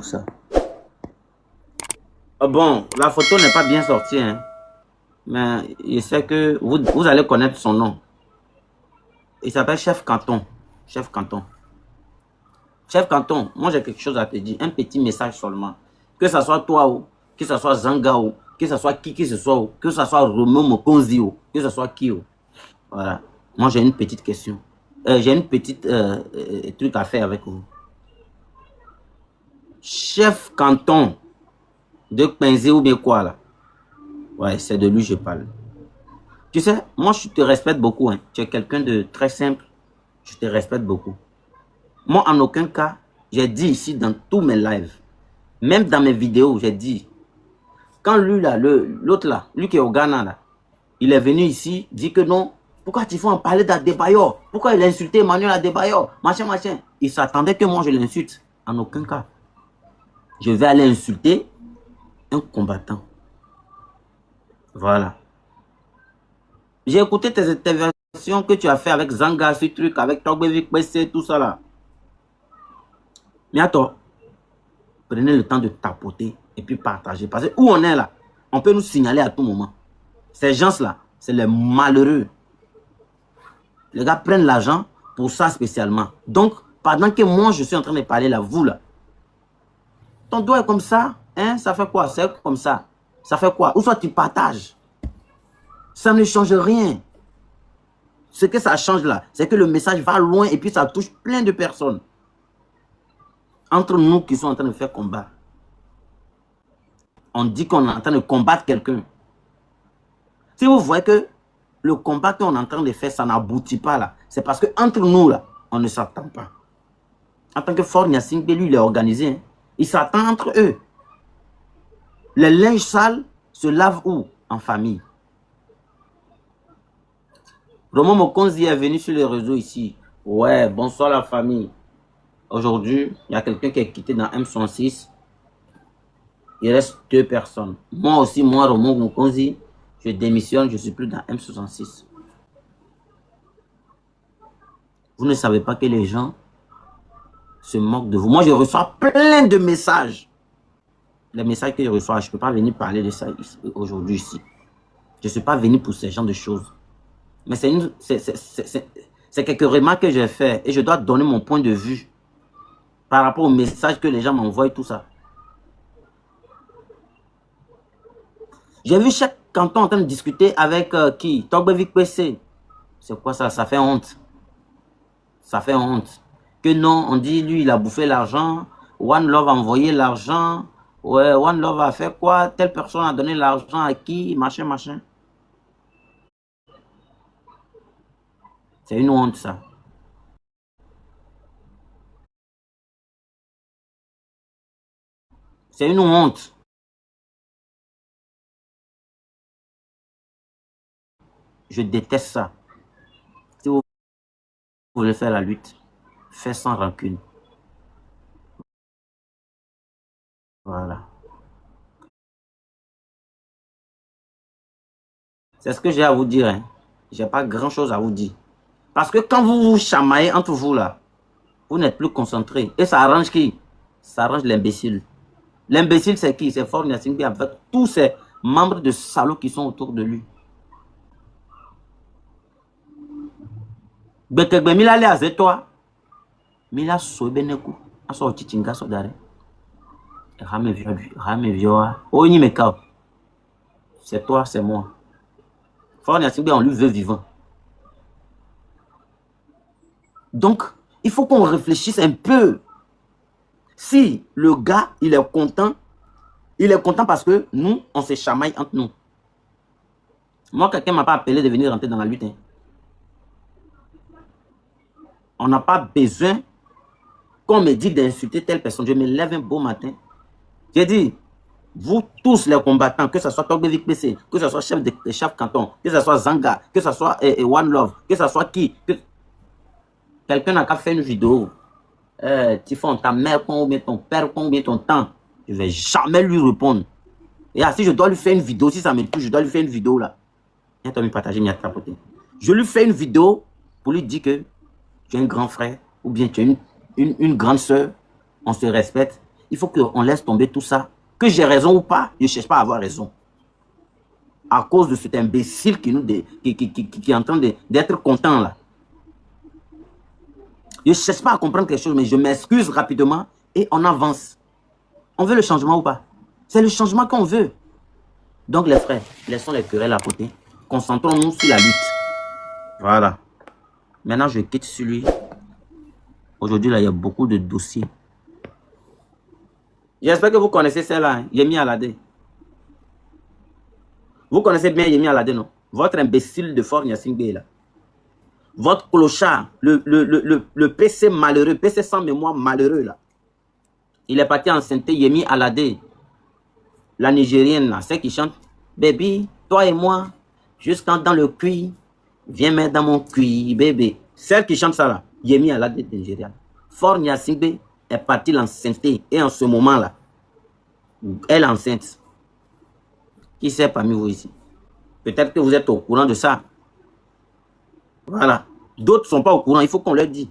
ça. Bon, la photo n'est pas bien sortie, hein, mais je sais que vous allez connaître son nom. Il s'appelle Chef Canton. Chef Canton. Chef Canton, moi j'ai quelque chose à te dire, un petit message seulement. Que ce soit toi, ou que ce soit Zanga, ou que ce soit qui que ce soit, ou que ce soit Romo Mokonzi, ou que ce soit qui. Voilà. Moi j'ai une petite question. J'ai une petite truc à faire avec vous. Chef Canton de Penzé ou bien quoi là? Ouais, c'est de lui que je parle. Tu sais, moi je te respecte beaucoup. Hein. Tu es quelqu'un de très simple. Je te respecte beaucoup. Moi, en aucun cas, j'ai dit ici dans tous mes lives, même dans mes vidéos, j'ai dit, quand lui là, l'autre là, lui qui est au Ghana là, il est venu ici, dit que non, pourquoi tu faut en parler d'Adebayor? Pourquoi il a insulté Emmanuel Adebayor? Machin, machin. Il s'attendait que moi je l'insulte. En aucun cas. Je vais aller insulter un combattant. Voilà. J'ai écouté tes interventions que tu as fait avec Zanga, ce truc, avec Togbevik PC, tout ça là. Mais attends, prenez le temps de tapoter et puis partager. Parce que où on est là, on peut nous signaler à tout moment. Ces gens-là, c'est les malheureux. Les gars prennent l'argent pour ça spécialement. Donc, pendant que moi, je suis en train de parler là, vous là, ton doigt est comme ça, hein, ça fait quoi? C'est comme ça. Ça fait quoi? Ou soit tu partages. Ça ne change rien. Ce que ça change là, c'est que le message va loin et puis ça touche plein de personnes. Entre nous qui sommes en train de faire combat. On dit qu'on est en train de combattre quelqu'un. Si vous voyez que le combat qu'on est en train de faire, ça n'aboutit pas là, c'est parce qu'entre nous là, on ne s'attend pas. En tant que Fort Gnassingbé, lui, il est organisé. Hein. Il s'attend entre eux. Les linges sales se lavent où? En famille. Romo Mokonzi est venu sur les réseaux ici. Ouais, bonsoir la famille. Aujourd'hui, il y a quelqu'un qui est quitté dans M66. Il reste 2 personnes. Moi aussi, moi, Romo Mokonzi, je démissionne, je ne suis plus dans M66. Vous ne savez pas que les gens se moquent de vous. Moi, je reçois plein de messages. Les messages que je reçois, je ne peux pas venir parler de ça aujourd'hui ici. Je ne suis pas venu pour ce genre de choses. Mais c'est quelques remarques que j'ai fait et je dois donner mon point de vue par rapport aux messages que les gens m'envoient et tout ça. J'ai vu chaque canton en train de discuter avec qui? Togbevik PC. C'est quoi ça? Ça fait honte. Ça fait honte. Que non, on dit lui il a bouffé l'argent. One Love a envoyé l'argent. Ouais, One Love a fait quoi? Telle personne a donné l'argent à qui? Machin, machin. C'est une honte ça. C'est une honte. Je déteste ça. Si vous voulez faire la lutte, faites sans rancune. Voilà. C'est ce que j'ai à vous dire. Hein. Je n'ai pas grand chose à vous dire. Parce que quand vous vous chamaillez entre vous là, vous n'êtes plus concentré. Et ça arrange qui? Ça arrange l'imbécile. L'imbécile c'est qui? C'est Fort Gnassingbé avec tous ces membres de salauds qui sont autour de lui. Bekegbe mila le azetoa. Mila sobeneku. Aso ochichinga sodare. Rame vioa. Oni mekao. C'est toi, c'est moi. Fort Gnassingbé, on lui veut vivant. Donc, il faut qu'on réfléchisse un peu. Si le gars, il est content parce que nous, on se chamaille entre nous. Moi, quelqu'un ne m'a pas appelé de venir rentrer dans la lutte. Hein. On n'a pas besoin qu'on me dise d'insulter telle personne. Je me lève un beau matin. J'ai dit, vous tous les combattants, que ce soit Togbevik PC, que ce soit chef de chef canton, que ce soit Zanga, que ce soit One Love, que ce soit qui, quelqu'un n'a qu'à faire une vidéo. Tu fais ta mère combien, ton père combien, ton temps. Je ne vais jamais lui répondre. Et si je dois lui faire une vidéo, si ça me touche, je dois lui faire une vidéo là. Viens me partager, m'y tapoter. Je lui fais une vidéo pour lui dire que tu es un grand frère ou bien tu es une grande soeur. On se respecte. il faut qu'on laisse tomber tout ça. Que j'ai raison ou pas, je ne cherche pas à avoir raison. À cause de cet imbécile qui est en train d'être content là. Je ne cherche pas à comprendre quelque chose, mais je m'excuse rapidement et on avance. On veut le changement ou pas? C'est le changement qu'on veut. Donc les frères, laissons les querelles à côté. Concentrons-nous sur la lutte. Voilà. Maintenant, je quitte celui. Aujourd'hui, là, il y a beaucoup de dossiers. J'espère que vous connaissez celle-là, hein? Yemi Alade. Vous connaissez bien Yemi Alade, non? Votre imbécile de Fort Gnassingbé, là. Votre clochard, le PC malheureux, PC sans mémoire malheureux, là. Il est parti enceinter Yemi Alade. La Nigérienne, là, celle qui chante « Baby, toi et moi, jusqu'en dans le cuir, viens mettre dans mon cuir, bébé. » Celle qui chante ça, là, Yemi Alade de Nigeria. Fort Gnassingbé est parti l'enceinter. Et en ce moment-là, elle est enceinte. Qui sait parmi vous ici? Peut-être que vous êtes au courant de ça. Voilà. D'autres ne sont pas au courant, il faut qu'on leur dise.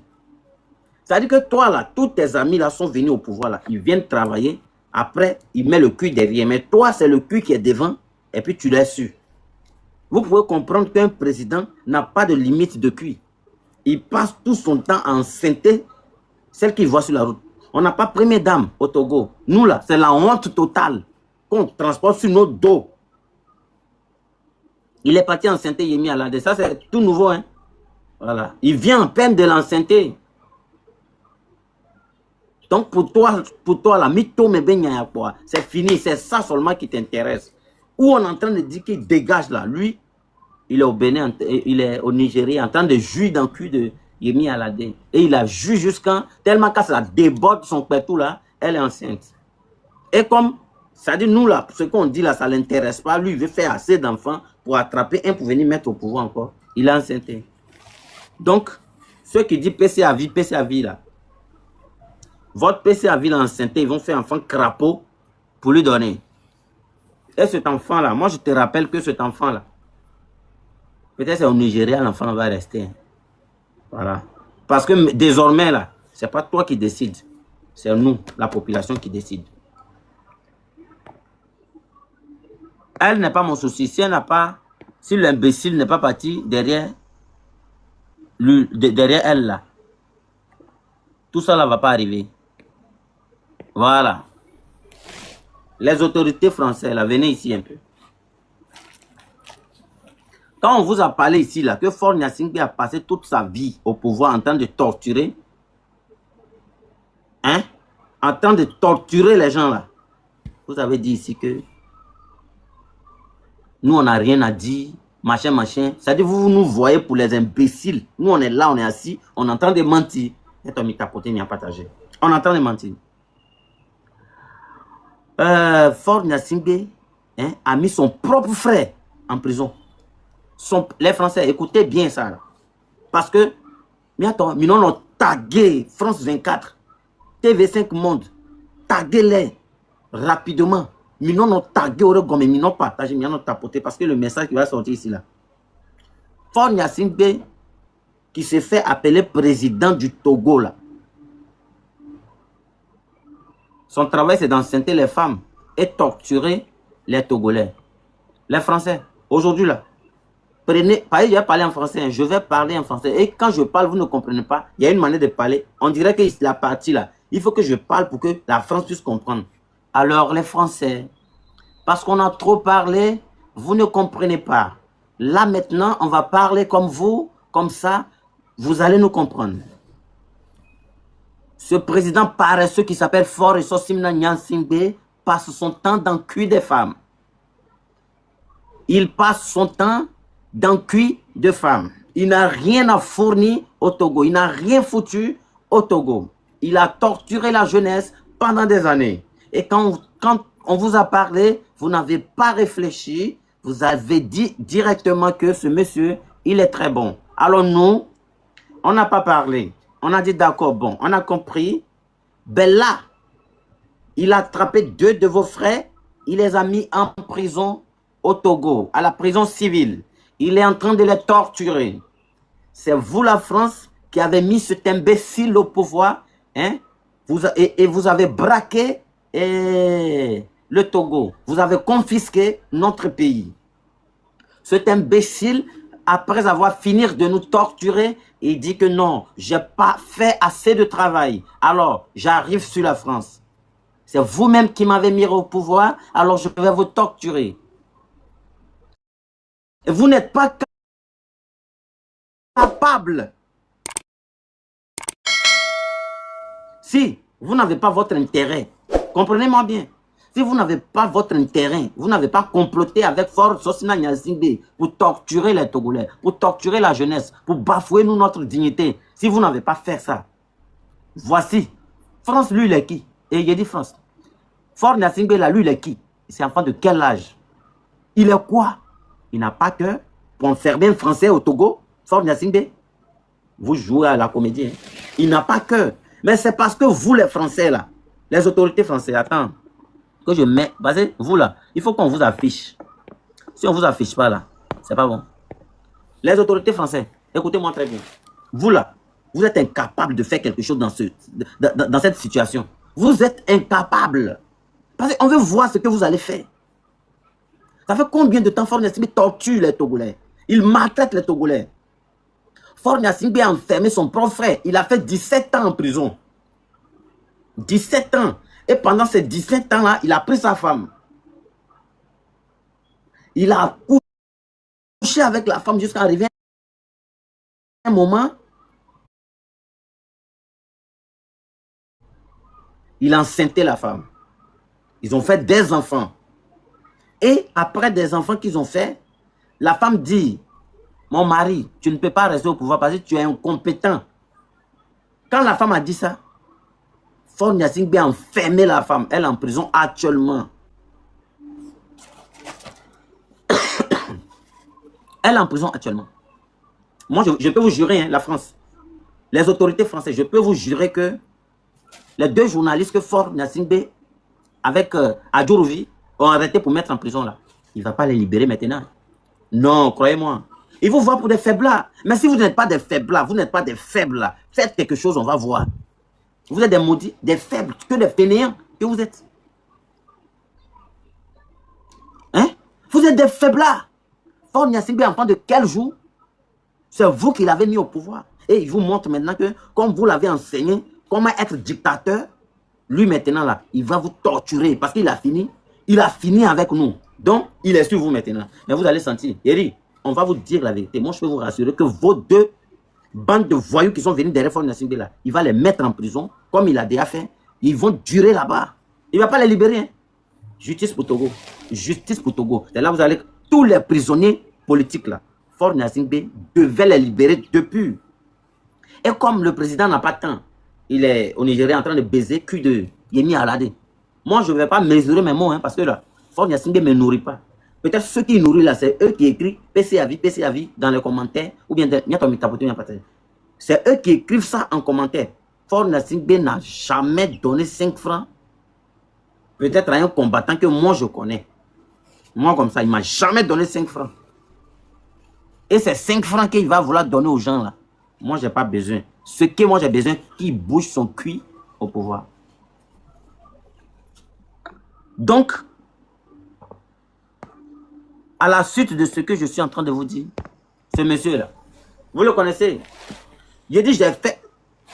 C'est-à-dire que toi, là, tous tes amis là sont venus au pouvoir, là. Ils viennent travailler. Après, ils mettent le cul derrière. Mais toi, c'est le cul qui est devant. Et puis, tu l'as su. Vous pouvez comprendre qu'un président n'a pas de limite de cul. Il passe tout son temps à enceinter celle qu'il voit sur la route. On n'a pas première dame au Togo. Nous, là, c'est la honte totale qu'on transporte sur nos dos. Il est parti enceinter Yemi Alade. Ça, c'est tout nouveau, hein. Voilà. Il vient en peine de l'enceinter. Donc, pour toi, la mytho, c'est fini. C'est ça seulement qui t'intéresse. Ou on est en train de dire qu'il dégage là. Lui, il est au Bénin, il est au Nigeria, en train de jouir dans le cul de Yemi Alade. Et il a joué jusqu'à, tellement quand ça déborde son pétou là, elle est enceinte. Et comme, ça dit nous là, ce qu'on dit là, ça ne l'intéresse pas. Lui, il veut faire assez d'enfants pour attraper un pour venir mettre au pouvoir encore. Il est enceinte. Donc, ceux qui disent PC à vie là, votre PC à vie enceinte, ils vont faire un enfant crapaud pour lui donner. Et cet enfant là, moi je te rappelle que cet enfant là, peut-être c'est au Nigeria, l'enfant va rester. Voilà. Parce que désormais là, c'est pas toi qui décides, c'est nous, la population qui décide. Elle n'est pas mon souci. Si elle n'a pas, si l'imbécile n'est pas parti derrière elle là, tout ça là va pas arriver. Voilà. Les autorités françaises là, venez ici un peu. Quand on vous a parlé ici là, que Fort Gnassingbé a passé toute sa vie au pouvoir en train de torturer, hein, en train de torturer les gens là, vous avez dit ici que nous on n'a rien à dire, machin, machin. C'est-à-dire vous nous voyez pour les imbéciles. Nous on est là, on est assis, on est en train de mentir. Et on m'a tapoté, m'a partagé. On est en train de mentir. Fort Gnassingbé, hein, a mis son propre frère en prison. Les Français, écoutez bien ça. Là. Parce que, mais attends, nous on tagué France 24, TV5 Monde, tagué-les rapidement. Nous on tagué au regard, mais nous on partagé, nous on tapoté parce que le message qui va sortir ici là. Fort Gnassingbé, qui s'est fait appeler président du Togo là. Son travail, c'est d'enceinter les femmes et torturer les Togolais. Les Français, aujourd'hui là, prenez, je vais parler en français, hein, je vais parler en français. Et quand je parle, vous ne comprenez pas, il y a une manière de parler. On dirait que la partie là, il faut que je parle pour que la France puisse comprendre. Alors les Français, parce qu'on a trop parlé, vous ne comprenez pas. Là maintenant, on va parler comme vous, comme ça, vous allez nous comprendre. Ce président paresseux qui s'appelle Fort Gnassingbé passe son temps dans le cul des femmes. Il passe son temps dans le cul des femmes. Il n'a rien à fournir au Togo. Il n'a rien foutu au Togo. Il a torturé la jeunesse pendant des années. Et quand on vous a parlé, vous n'avez pas réfléchi. Vous avez dit directement que ce monsieur, il est très bon. Alors nous, on n'a pas parlé. On a dit d'accord, bon, on a compris. Ben là, il a attrapé 2 de vos frères. Il les a mis en prison au Togo, à la prison civile. Il est en train de les torturer. C'est vous, la France, qui avez mis cet imbécile au pouvoir. Hein? Et vous avez braqué Et le Togo, vous avez confisqué notre pays. Cet imbécile, après avoir fini de nous torturer, il dit que non, je n'ai pas fait assez de travail. Alors, j'arrive sur la France. C'est vous-même qui m'avez mis au pouvoir, alors je vais vous torturer. Et vous n'êtes pas capable. Si vous n'avez pas votre intérêt, comprenez-moi bien, si vous n'avez pas votre intérêt, vous n'avez pas comploté avec Faure Sosina Nyasingbe pour torturer les Togolais, pour torturer la jeunesse, pour bafouer nous notre dignité, si vous n'avez pas fait ça, voici, France, lui, il est qui? Et il dit France. Faure Nyasingbe, là, lui, il est qui? C'est enfant de quel âge? Il est quoi? Il n'a pas cœur pour enfermer un Français au Togo, Faure Nyasingbe. Vous jouez à la comédie. Hein? Il n'a pas cœur. Mais c'est parce que vous, les Français, là, les autorités françaises, attends, que je mets, basez, vous, là, il faut qu'on vous affiche. Si on ne vous affiche pas, là, c'est pas bon. Les autorités françaises, écoutez-moi très bien. Vous, là, vous êtes incapable de faire quelque chose dans cette situation. Vous êtes incapable. Parce qu'on veut voir ce que vous allez faire. Ça fait combien de temps Faure Nyasingbe torture les Togolais? Il maltraite les Togolais. Faure Nyasingbe a enfermé son propre frère. Il a fait 17 ans en prison. 17 ans. Et pendant ces 17 ans-là, il a pris sa femme. Il a couché avec la femme jusqu'à arriver à un moment. Il a enceinté la femme. Ils ont fait des enfants. Et après des enfants qu'ils ont fait, la femme dit, mon mari, tu ne peux pas rester au pouvoir parce que tu es incompétent. Quand la femme a dit ça, Faure Nyasingbe a enfermé la femme. Elle est en prison actuellement. Elle est en prison actuellement. Moi, je peux vous jurer, hein, la France, les autorités françaises, je peux vous jurer que les deux journalistes que Faure Nyasingbe avec Adjourouvi ont arrêté pour mettre en prison là. Il ne va pas les libérer maintenant. Non, croyez-moi. Il vous voit pour des faiblards. Mais si vous n'êtes pas des faiblards, vous n'êtes pas des faibles là, faites quelque chose, on va voir. Vous êtes des maudits, des faibles, que des fainéants que vous êtes. Hein? Vous êtes des faiblards. Faure Nyasingbe, enfant de quel jour? C'est vous qui l'avez mis au pouvoir. Et il vous montre maintenant que, comme vous l'avez enseigné, comment être dictateur, lui maintenant là, il va vous torturer parce qu'il a fini. Il a fini avec nous. Donc, il est sur vous maintenant. Mais vous allez sentir, Eri, on va vous dire la vérité. Moi, je peux vous rassurer que vos deux bandes de voyous qui sont venus derrière Faure Nyasingbe là, il va les mettre en prison, comme il a déjà fait. Ils vont durer là-bas. Il ne va pas les libérer. Hein. Justice pour Togo. Justice pour Togo. C'est là où vous allez... Tous les prisonniers politiques là, Faure Nyasingbe devait les libérer depuis. Et comme le président n'a pas de temps, il est au Nigeria en train de baiser cul de Yemi Alade. Moi, je ne vais pas mesurer mes mots, hein, parce que là, Faure Nyasingbe ne me nourrit pas. Peut-être ceux qui nourrissent là, c'est eux qui écrivent PCAV dans les commentaires, ou bien c'est eux qui écrivent ça en commentaire. Faure Nyasingbe n'a jamais donné 5 francs, peut-être à un combattant que moi je connais. Moi comme ça, il ne m'a jamais donné 5 francs. Et c'est 5 francs qu'il va vouloir donner aux gens là. Moi, je n'ai pas besoin. Ce que moi j'ai besoin, qu'il bouge son cul au pouvoir. Donc, à la suite de ce que je suis en train de vous dire, ce monsieur-là, vous le connaissez. Il dit, j'ai fait...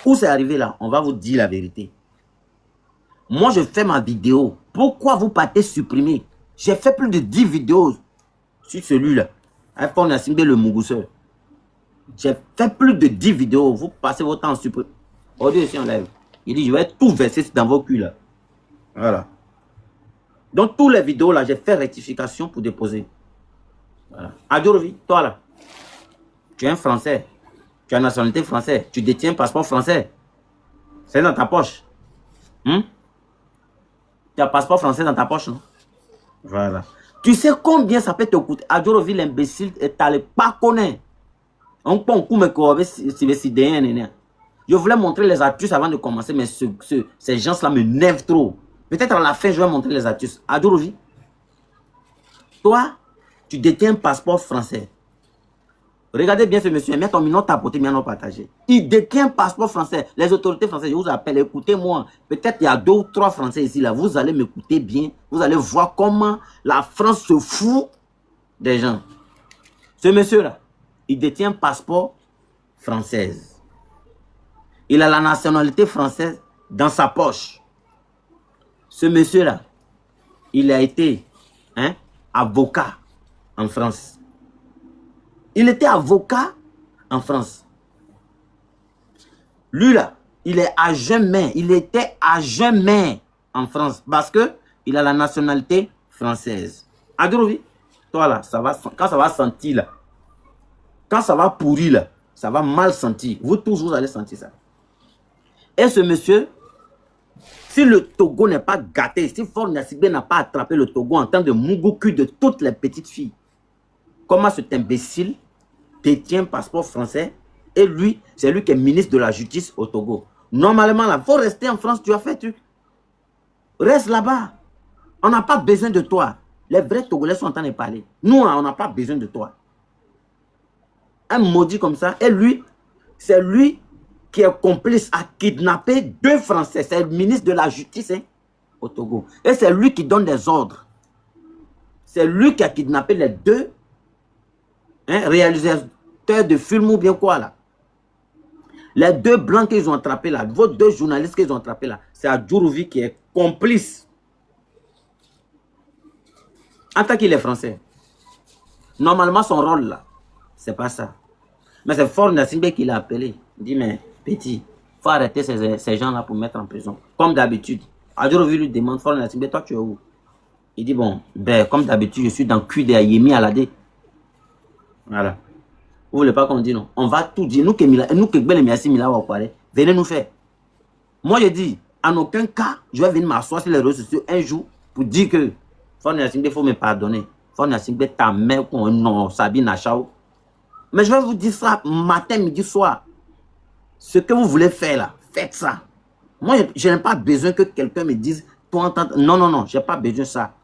Où c'est arrivé là? On va vous dire la vérité. Moi, je fais ma vidéo. Pourquoi vous partez supprimer? J'ai fait plus de 10 vidéos sur celui-là. iPhone Nyasingbe le Muguseur. J'ai fait plus de 10 vidéos. Vous passez votre temps en supprimer. Audio ici en live. Il dit, je vais tout verser dans vos culs là. Voilà. Donc, toutes les vidéos là, j'ai fait rectification pour déposer. Voilà. Adjourouvi, toi là, tu es un Français. Tu as une nationalité française. Tu détiens un passeport français. C'est dans ta poche. Tu as un passeport français dans ta poche, non? Voilà. Tu sais combien ça peut te coûter? Adjourouvi, l'imbécile, et tu pas connaître. On peut Je voulais montrer les astuces avant de commencer, mais ces gens-là me nervent trop. Peut-être à la fin, je vais montrer les astuces. Adjourouvi, toi, tu détiens un passeport français. Regardez bien ce monsieur, mais ton nom tapoté, mais non partagé. Il détient un passeport français. Les autorités françaises, je vous appelle, écoutez-moi. Peut-être il y a 2 ou 3 Français ici, là. Vous allez m'écouter bien. Vous allez voir comment la France se fout des gens. Ce monsieur-là, il détient un passeport français. Il a la nationalité française dans sa poche. Ce monsieur-là, il a été avocat en France. Il était avocat en France. Lui là, il est à jamais, il était à jamais en France parce que il a la nationalité française. Adorovi, toi là, ça va, quand ça va sentir là, quand ça va pourrir là, ça va mal sentir. Vous tous, vous allez sentir ça. Et ce monsieur, si le Togo n'est pas gâté, si Faure Gnassingbé n'a pas attrapé le Togo en tant de mougouku de toutes les petites filles, comment cet imbécile détient un passeport français et lui, c'est lui qui est ministre de la justice au Togo. Normalement, là, il faut rester en France, tu as fait truc. Reste là-bas. On n'a pas besoin de toi. Les vrais Togolais sont en train de parler. Nous, là, on n'a pas besoin de toi. Un maudit comme ça, et lui, c'est lui qui est complice à kidnapper 2 Français. C'est le ministre de la justice au Togo. Et c'est lui qui donne des ordres. C'est lui qui a kidnappé les 2 réalisateurs de film ou bien quoi là. Les 2 blancs qu'ils ont attrapés là, vos 2 journalistes qu'ils ont attrapés là, c'est Adjourouvi qui est complice. En tant qu'il est français. Normalement, son rôle là, c'est pas ça. Mais c'est Faure Gnassingbé qui l'a appelé. Il dit, mais petit, il faut arrêter ces gens-là pour mettre en prison. Comme d'habitude. Adjourouvi lui demande, Faure Gnassingbé, toi tu es où? Il dit, bon, ben, comme d'habitude, je suis dans le cul de Yemi Alade. Voilà. Vous voulez pas qu'on dise non? On va tout dire. Nous que venez nous faire. Moi, je dis, en aucun cas, je vais venir m'asseoir sur les réseaux sociaux un jour pour dire que Faure Gnassingbé, il faut me pardonner. Faure Gnassingbé, ta mère, non, Sabine Achao. Mais je vais vous dire ça matin, midi, soir. Ce que vous voulez faire là, faites ça. Moi, je n'ai pas besoin que quelqu'un me dise, toi, entendre. Non, non, non, je n'ai pas besoin de ça.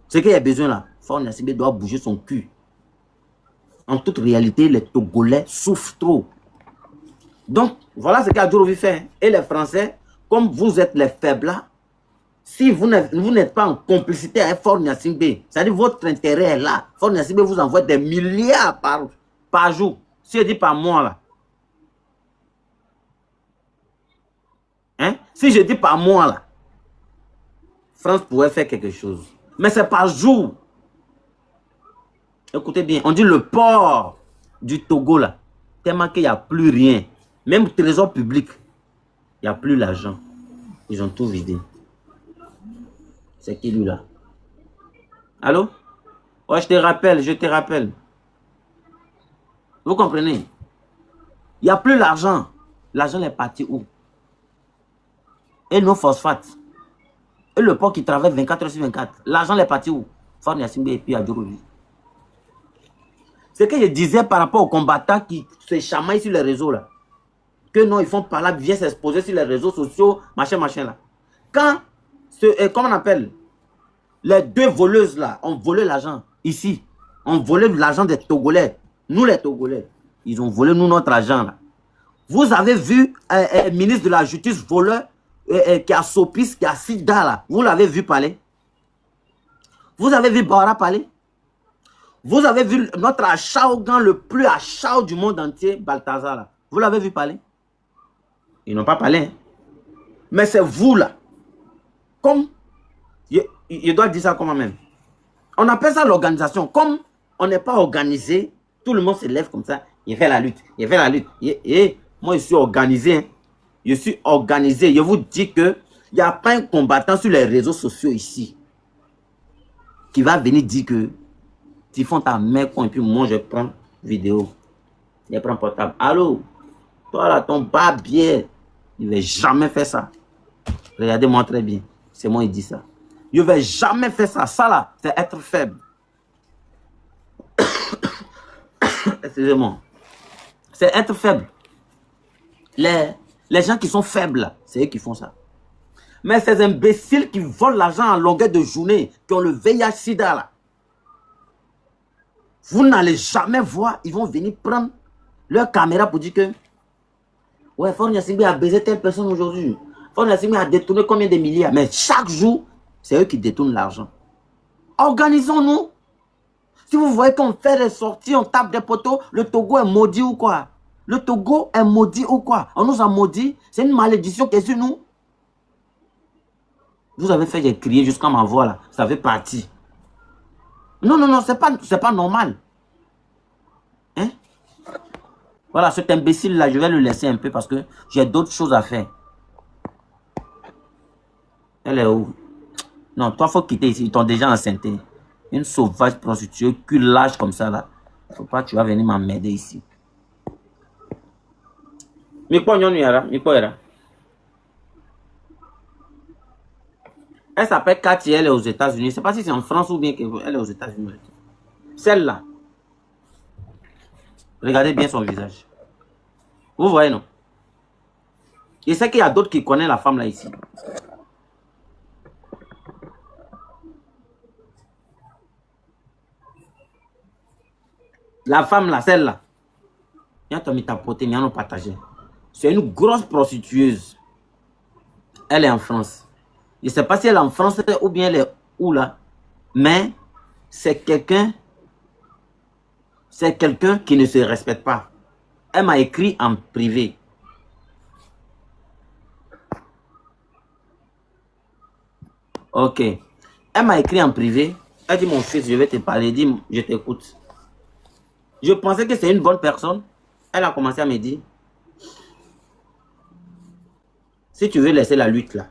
Ce qu'il y a besoin là, Faure Gnassingbé doit bouger son cul. En toute réalité, les Togolais souffrent trop. Donc, voilà ce qu'Adjourouvi fait. Et les Français, comme vous êtes les faibles là, si vous n'êtes pas en complicité avec Faure Gnassingbé, c'est-à-dire votre intérêt est là, Faure Gnassingbé vous envoie des milliards par jour. Si je dis par mois là. Si je dis par mois là, France pourrait faire quelque chose. Mais c'est par jour. Écoutez bien, on dit le port du Togo là, tellement qu'il n'y a plus rien. Même le trésor public, il n'y a plus l'argent. Ils ont tout vidé. C'est qui lui là? Allô? Ouais, je te rappelle, je te rappelle. Vous comprenez? Il n'y a plus l'argent. L'argent est parti où? Et nos phosphates. Et le port qui travaille 24 heures sur 24. L'argent est parti où? Faure Gnassingbé et puis Adjourouvi. Ce que je disais par rapport aux combattants qui se chamaillent sur les réseaux là. Que non, ils font par là, viennent s'exposer sur les réseaux sociaux, machin, machin là. Quand, comment on appelle? Les 2 voleuses là ont volé l'argent ici. On volé l'argent des Togolais. Nous les Togolais. Ils ont volé nous notre argent là. Vous avez vu un ministre de la justice voleur qui a Sopis, qui a Sida là. Vous l'avez vu parler? Vous avez vu Bara parler? Vous avez vu notre Achaogan, le plus Achao du monde entier, Balthazar là. Vous l'avez vu parler? Ils n'ont pas parlé. Hein? Mais c'est vous là. Comme, je dois dire ça comment même. On appelle ça l'organisation. Comme on n'est pas organisé, tout le monde se lève comme ça. Il fait la lutte. Il fait la lutte. Moi, je suis organisé. Hein? Je suis organisé. Je vous dis que il n'y a pas un combattant sur les réseaux sociaux ici qui va venir dire que tu font ta mère et puis moi, je prends vidéo. Je prends portable. Allô? Toi là, ton barbier, il ne va jamais faire ça. Regardez-moi très bien. C'est moi qui dis ça. Je ne vais jamais faire ça. Ça là, c'est être faible. Excusez-moi. C'est être faible. Les gens qui sont faibles, c'est eux qui font ça. Mais ces imbéciles qui volent l'argent en longueur de journée, qui ont le VIH-Sida là. Vous n'allez jamais voir, ils vont venir prendre leur caméra pour dire que ouais, Faure Gnassingbé a baisé telle personne aujourd'hui. Faure Gnassingbé a détourné combien de milliards. Mais chaque jour, c'est eux qui détournent l'argent. Organisons-nous. Si vous voyez qu'on fait des sorties, on tape des poteaux, le Togo est maudit ou quoi? Le Togo est maudit ou quoi? On nous a maudit. C'est une malédiction qui est sur nous. Vous avez fait, j'ai crié jusqu'à ma voix là. Ça fait partie. Non, non, non, c'est pas normal. Hein? Voilà, cet imbécile-là, je vais le laisser un peu parce que j'ai d'autres choses à faire. Elle est où? Non, toi, il faut quitter ici. Ils t'ont déjà enceinté. Une sauvage prostituée, cul lâche comme ça, là. Faut pas que tu vas venir m'emmerder ici. Elle s'appelle Cathy, elle est aux États-Unis. Je ne sais pas si c'est en France ou bien qu'elle est aux États-Unis. Celle-là. Regardez bien son visage. Vous voyez, non? Je sais qu'il y a d'autres qui connaissent la femme là ici. La femme là, celle-là. Il y a mis tapoté, il y a nous partagé. C'est une grosse prostitueuse. Elle est en France. Je ne sais pas si elle est en France ou bien elle est où là. Mais c'est quelqu'un qui ne se respecte pas. Elle m'a écrit en privé. Ok. Elle m'a écrit en privé. Elle dit, mon fils, je vais te parler. Dis, je t'écoute. Je pensais que c'est une bonne personne. Elle a commencé à me dire, si tu veux laisser la lutte là,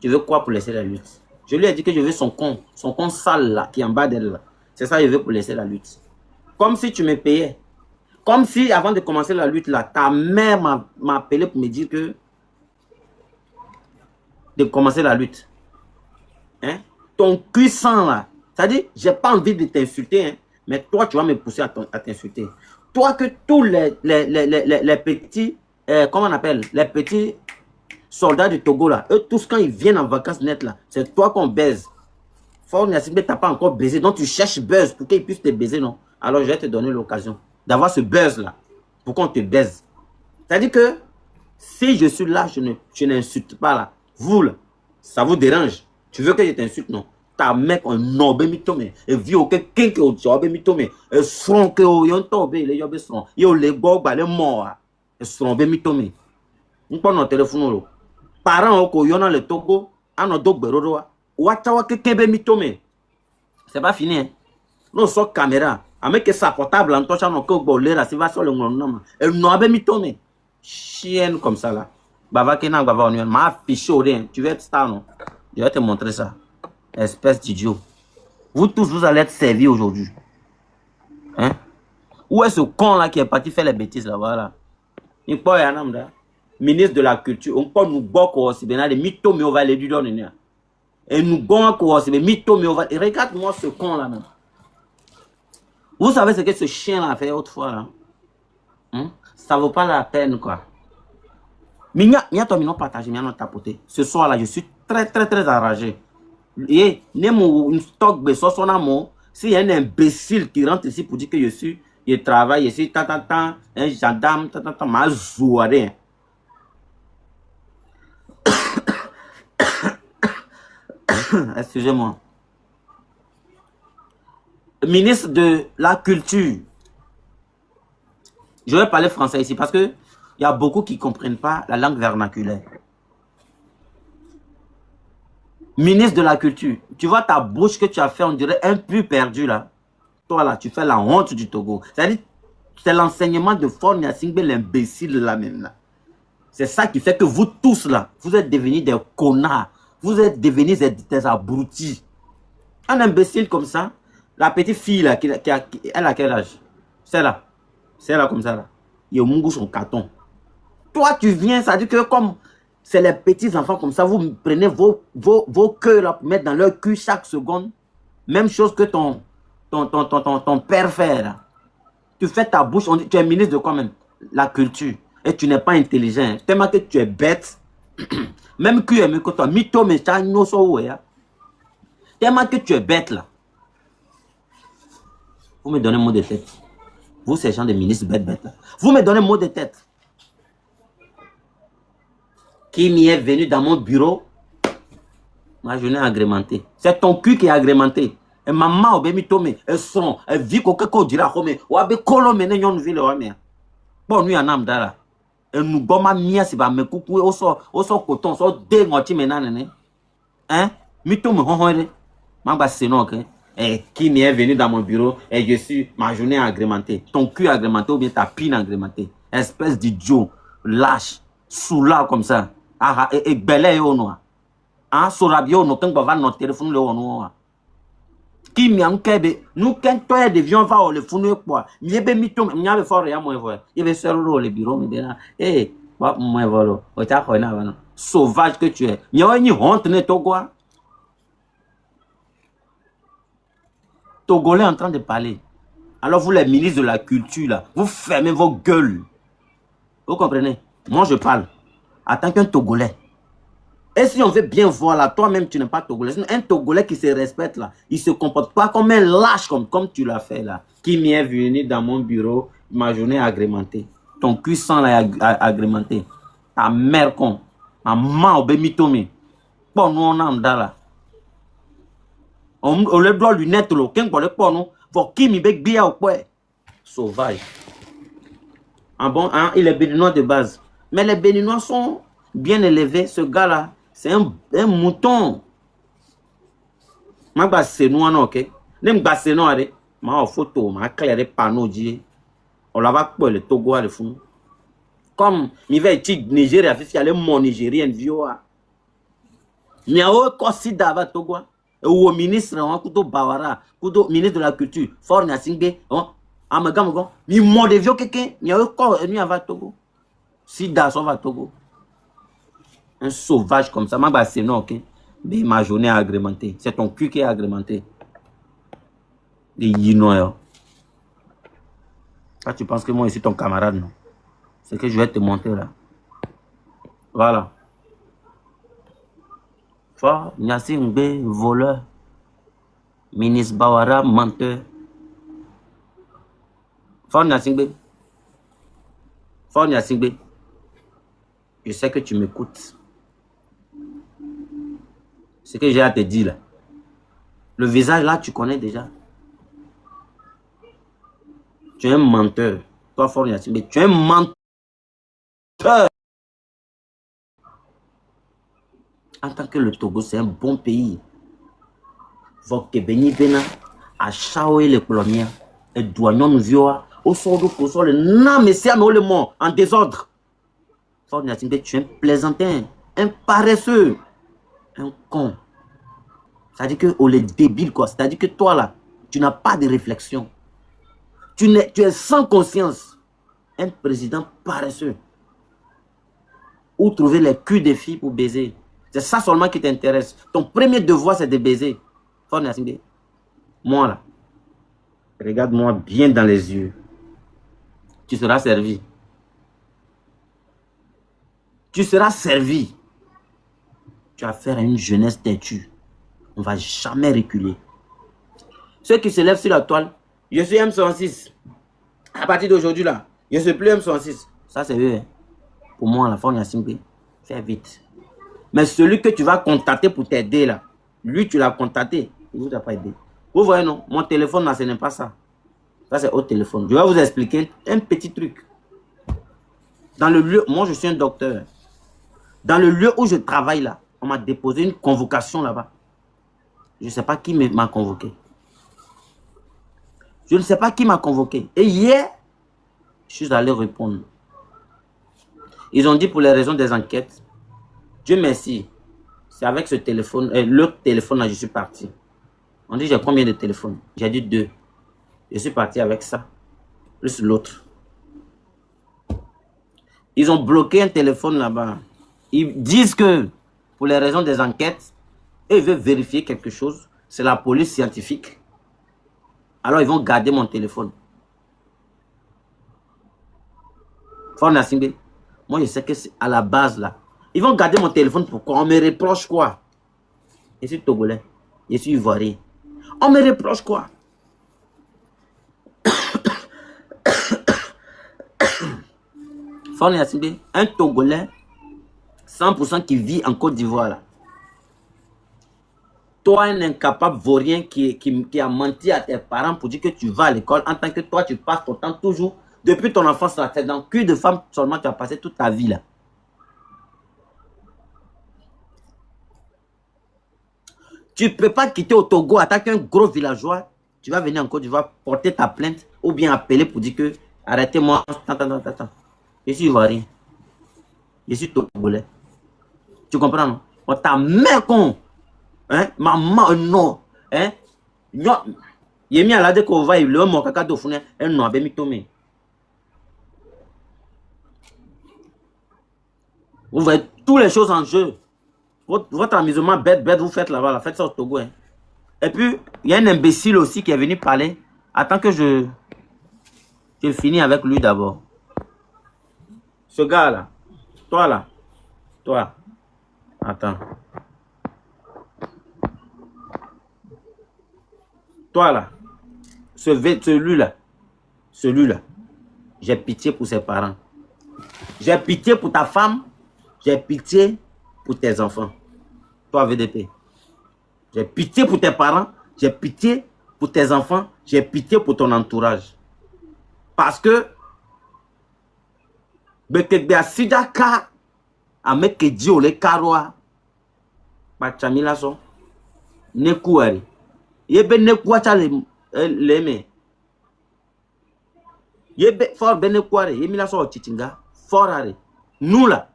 tu veux quoi pour laisser la lutte? Je lui ai dit que je veux son compte sale là, qui est en bas d'elle. C'est ça que je veux pour laisser la lutte. Comme si tu me payais. Comme si avant de commencer la lutte là, ta mère m'a appelé pour me dire que de commencer la lutte. Hein? Ton cuissant là, c'est-à-dire, j'ai pas envie de t'insulter, hein, mais toi, tu vas me pousser à t'insulter. Toi que tous les petits, comment on appelle, les petits soldats du Togo là, eux tous quand ils viennent en vacances net là, c'est toi qu'on baise. Faure Gnassingbé t'as pas encore baisé, donc tu cherches buzz pour qu'ils puissent te baiser, non? Alors je vais te donner l'occasion d'avoir ce buzz là, pour qu'on te baise. C'est-à-dire que si je suis là, je n'insulte pas là. Vous là, ça vous dérange? Tu veux que je t'insulte, non? Ta mec, un nobe mitome, et vieux quelqu'un qui est au mitome, et son que yon tobe, les yobes sont, yo les gogba, les morts, et son mitome. On prend notre téléphone, parents au yon le Togo, à nos dog beroro, watawa quelqu'un mitome. C'est pas fini, hein? Non, sur caméra, avec sa portable, en touchant nos cogo, les raciva sur le nom, et nobe mitome. Chienne comme ça là. Bava Kena Bava Onion, m'a affiché au rien. Tu veux être star, non? Je vais te montrer ça. Espèce d'idiot. Vous tous, vous allez être servis aujourd'hui. Hein? Où est ce con là qui est parti faire les bêtises là? Voilà. Il peut y avoir ministre de la culture. On peut nous boire aussi bien les mythos, mais on va les lui donner. Et nous boire aussi bien mythos, mais on va. Regarde-moi ce con là même. Vous savez ce que ce chien là a fait autrefois là? Hein? Ça vaut pas la peine quoi. Mia non partagé, mia non tapoté. Ce soir là, je suis très enragé. Et une stock beso son amour. S'il y a un imbécile qui rentre ici pour dire que je travaille ici, un gendarme, ma zouare. Excusez-moi. Ministre de la culture. Je vais parler français ici parce que il y a beaucoup qui ne comprennent pas la langue vernaculaire. Ministre de la culture, tu vois ta bouche que tu as fait, on dirait un pu perdu là. Toi là, tu fais la honte du Togo. C'est-à-dire, c'est l'enseignement de Faure Gnassingbé, l'imbécile là même là. C'est ça qui fait que vous tous là, vous êtes devenus des connards. Vous êtes devenus des abrutis. Un imbécile comme ça, la petite fille là, elle a quel âge? C'est là comme ça là. Il y a Mungu son carton. Toi, tu viens, ça dit que comme c'est les petits enfants comme ça, vous prenez vos queues là pour mettre dans leur cul chaque seconde. Même chose que ton père fait là. Tu fais ta bouche, on dit, tu es ministre de quoi même? La culture. Et tu n'es pas intelligent. Tellement que tu es bête. Même que tu es mieux que toi. Mito me chanyo so ya. Tellement que tu es bête là. Vous me donnez un mot de tête. Vous, ces gens de ministres bêtes là. Vous me donnez un mot de tête. Qui m'y est venu dans mon bureau? Ma journée agrémentée. C'est ton cul qui est agrémenté. Et maman, elle son, elle vit qu'on dira, ou abe kolo mene yon ville, bon, nous en amdara. Et nous, goma mia, si ba me coucou, oso coton, so de ngoti menane, hein? Mito me honhore. Mamba c'est ok. Et qui m'y est venu dans mon bureau, et je suis ma journée agrémentée. Ton cul agrémenté, ou bien ta pine agrémentée. Espèce d'idiot, lâche, soula comme ça. Ah, et belé au noir. Ah, sorabio, no quand va notre téléphone le noir. Qui m'y a kebe, nous quand toi devions voir le founou quoi. Miebe mito, m'y fort rien moins voir. Il veut se rouler le bureau, mais là, eh, moi voilà. Sauvage que tu es. M'y a une honte ne to quoi. Togolais en train de parler. Alors vous les ministres de la culture là, vous fermez vos gueules. Vous comprenez? Moi je parle en tant qu'un Togolais. Et si on veut bien voir là, toi-même tu n'es pas Togolais. Un Togolais qui se respecte là, il se comporte pas comme un lâche comme tu l'as fait là. Qui m'y est venu dans mon bureau, ma journée agrémentée. Ton cuisson là est agrémenté. Ta mère con. Ma maman au bémitomi. Bon nous on a là. On le doit lunette là. Qu'est-ce qu'on le prend nous? Pour qui m'y bec bien ou quoi? Sauvage. Ah bon, hein, il est béninois de base. Mais les béninois sont bien élevés. Ce gars-là, c'est un mouton. Ma base c'est nous, ok? Nem base c'est nous, ma photo, ma claire panneau, on la va pour le Togo à le fond. Comme il va être Nigeria, il y a mon Nigérien vieux. Mais au Kosida va Togo. Ou au ministre, Bawara, ministre de la culture, Fort Nyasingbe, Amagamogo, il m'a de vieux quelqu'un, il y a encore un va Togo. Sida, ça va Togo. Un sauvage comme ça, ma base c'est non, ok? Mais ma journée est agrémentée. C'est ton cul qui est agrémenté. Les yinois. Là, tu penses que moi, je suis ton camarade, non? C'est que je vais te montrer là. Voilà. Fort Nyasingbe, voleur. Ministre Bawara, menteur. Fort Nyasingbe. Fort Nyasingbe. Je sais que tu m'écoutes. Ce que j'ai à te dire là. Le visage là, tu connais déjà. Tu es un menteur. Toi, Fort Nyasingbe, tu es un menteur. En tant que le Togo, c'est un bon pays. Votre béni bena a chaoué les coloniens et douanions vioa au sort de pour le non mais c'est le mot en désordre. Fort Nyasingbe, tu es un plaisantin, un paresseux, un con. C'est-à-dire que on est débile quoi. C'est-à-dire que toi là, tu n'as pas de réflexion. Tu es sans conscience. Un président paresseux. Où trouver les culs des filles pour baiser. C'est ça seulement qui t'intéresse. Ton premier devoir, c'est de baiser. Fort Nyasingbe. Moi, là, regarde-moi bien dans les yeux. Tu seras servi. Tu seras servi. Tu as affaire à une jeunesse têtue. On ne va jamais reculer. Ceux qui se lèvent sur la toile, je suis M66. À partir d'aujourd'hui, là, je ne suis plus M66. Ça, c'est eux. Pour moi, la Fort Nyasingbe, fais vite. Mais celui que tu vas contacter pour t'aider là, lui tu l'as contacté, il ne vous a pas aidé. Vous voyez non, mon téléphone là, ce n'est pas ça. Ça c'est autre téléphone. Je vais vous expliquer un petit truc. Dans le lieu, moi je suis un docteur. Dans le lieu où je travaille là, on m'a déposé une convocation là-bas. Je ne sais pas qui m'a convoqué. Je ne sais pas qui m'a convoqué. Et hier, je suis allé répondre. Ils ont dit pour les raisons des enquêtes, Dieu merci, c'est avec ce téléphone, l'autre téléphone là, je suis parti. On dit j'ai combien de téléphones? J'ai dit 2. Je suis parti avec ça, plus l'autre. Ils ont bloqué un téléphone là-bas. Ils disent que pour les raisons des enquêtes, ils veulent vérifier quelque chose. C'est la police scientifique. Alors ils vont garder mon téléphone. Fort Nyasingbe, moi je sais que c'est à la base là. Ils vont garder mon téléphone, pourquoi? On me reproche quoi? Je suis Togolais, je suis Ivoirien. On me reproche quoi? Fort Gnassingbé, un Togolais 100% qui vit en Côte d'Ivoire là. Toi, un incapable vaurien qui a menti à tes parents pour dire que tu vas à l'école, en tant que toi, tu passes ton temps toujours, depuis ton enfance, là, c'est dans le cul de femme seulement tu as passé toute ta vie là. Tu ne peux pas quitter au Togo, attaquer un gros villageois, tu vas venir en Côte d'Ivoire porter ta plainte ou bien appeler pour dire que arrêtez-moi, attends. Je suis ivoirien, je suis togolais. Tu comprends, non? On t'a mis con. Hein? Maman, non. Hein? Non. Il est mis à la déco, va, il est mort, caca de founet, un non, ben, mitomé. Vous voyez toutes les choses en jeu. Votre amusement bête, vous faites là-bas, faites ça au Togo. Hein. Et puis, il y a un imbécile aussi qui est venu parler. Attends que je finis avec lui d'abord. Ce gars-là, toi là, toi, attends. Toi là, celui-là, j'ai pitié pour ses parents. J'ai pitié pour ta femme, j'ai pitié pour tes enfants. Toi, VDP. J'ai pitié pour tes parents, j'ai pitié pour tes enfants, j'ai pitié pour ton entourage. Parce que, Bekegbe Sidaka, Amekeji Ole Karoa, Pachamila son, Nekuari. Yebe Nekuacha leme. Yebe fort Benekuare, Yemila son Chichinga, fort are. Nous là,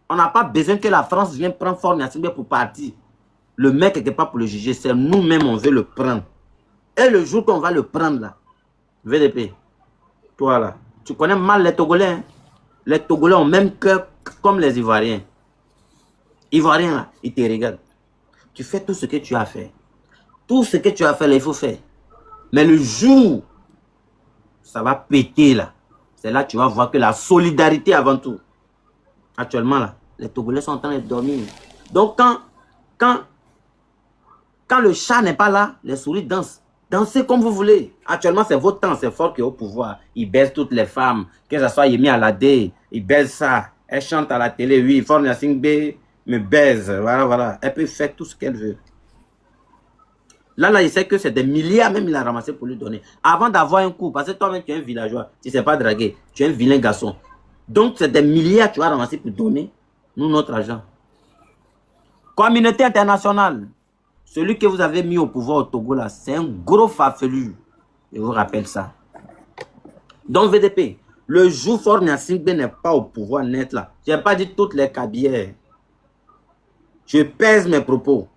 on n'a pas besoin que la France vienne prendre Fort Gnassingbé pour partir. Le mec quelque part pour le juger, c'est nous-mêmes on veut le prendre. Et le jour qu'on va le prendre là, VDP, toi là, tu connais mal les Togolais. Hein? Les Togolais ont même cœur comme les Ivoiriens. Ivoiriens là, ils te regardent. Tu fais tout ce que tu as fait. Tout ce que tu as fait là, il faut faire. Mais le jour, ça va péter là. C'est là que tu vas voir que la solidarité avant tout. Actuellement là, les Togolais sont en train de dormir. Donc quand le chat n'est pas là, les souris dansent. Dansez comme vous voulez. Actuellement, c'est votre temps, c'est fort qui est au pouvoir. Il baise toutes les femmes. Que ce soit Yemi Alade, il baise ça. Elle chante à la télé, oui, Fort Gnassingbé me baise. Voilà. Elle peut faire tout ce qu'elle veut. Là, il sait que c'est des milliards même il a ramassé pour lui donner. Avant d'avoir un coup, parce que toi-même, tu es un villageois. Tu ne sais pas draguer. Tu es un vilain garçon. Donc, c'est des milliards que tu as ramassé pour donner, nous, notre argent. Communauté internationale. Celui que vous avez mis au pouvoir au Togo, là, c'est un gros farfelu. Je vous rappelle ça. Donc, VDP, le jour Fort Gnassingbé n'est pas au pouvoir net, là. Je n'ai pas dit toutes les cabières. Je pèse mes propos.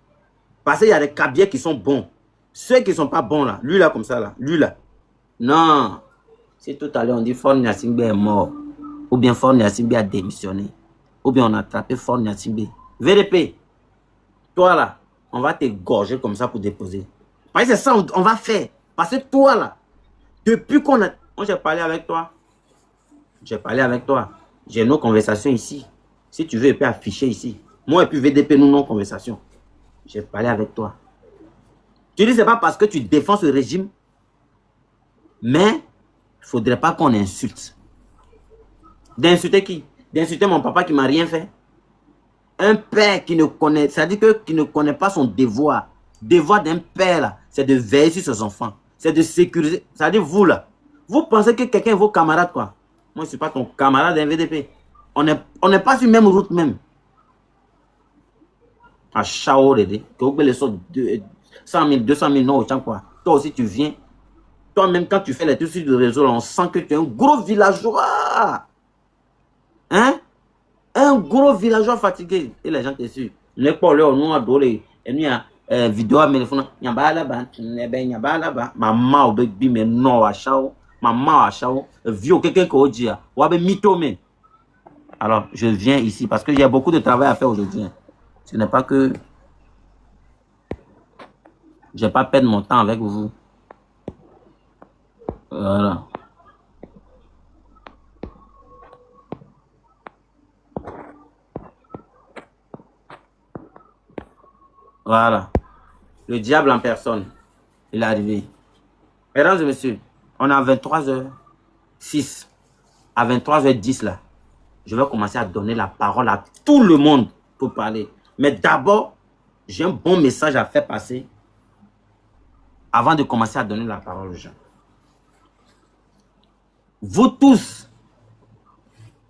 Parce qu'il y a des cabières qui sont bons. Ceux qui ne sont pas bons, là, lui, là, comme ça, là, lui, là. Non. Si tout à l'heure, on dit Fort Gnassingbé est mort, ou bien Fort Gnassingbé a démissionné, ou bien on a attrapé Fort Gnassingbé. VDP, toi, là, on va t'égorger comme ça pour déposer. Parce que c'est ça on va faire. Parce que toi, là, depuis qu'on a... Moi, j'ai parlé avec toi. J'ai nos conversations ici. Si tu veux, je peux afficher ici. Moi et puis VDP, nous, nos conversations. J'ai parlé avec toi. Tu dis, c'est pas parce que tu défends ce régime, mais il ne faudrait pas qu'on insulte. D'insulter qui? D'insulter mon papa qui ne m'a rien fait. Un père qui ne connaît, c'est-à-dire qui ne connaît pas son devoir. Devoir d'un père, là, c'est de veiller sur ses enfants. C'est de sécuriser. C'est-à-dire vous, là, vous pensez que quelqu'un est vos camarades, quoi. Moi, je ne suis pas ton camarade d'un VDP. On n'est pas sur la même route, même. À Chao, que vous les sortes de 100 000, 200 000, non, quoi. Toi aussi, tu viens. Toi-même, quand tu fais les trucs sur le réseau, là, on sent que tu es un gros villageois. Hein? Un gros villageois fatigué. Et les gens te suivent. Les poleurs, nous, adorés. Et nous, vidéo à mes phones. Yamba là-bas. Yamba là-bas. Maman, au baby, mais non, à Chao. Maman, à Chao. Vieux, quelqu'un qui a dit. Ou avec mythomé. Alors, je viens ici parce que j'ai beaucoup de travail à faire aujourd'hui. Ce n'est pas que je n'ai pas perdre mon temps avec vous. Voilà. Voilà. Le diable en personne. Il est arrivé. Mesdames et messieurs, on est à 23h06. À 23h10 là. je vais commencer à donner la parole à tout le monde pour parler. Mais d'abord, j'ai un bon message à faire passer avant de commencer à donner la parole aux gens. Vous tous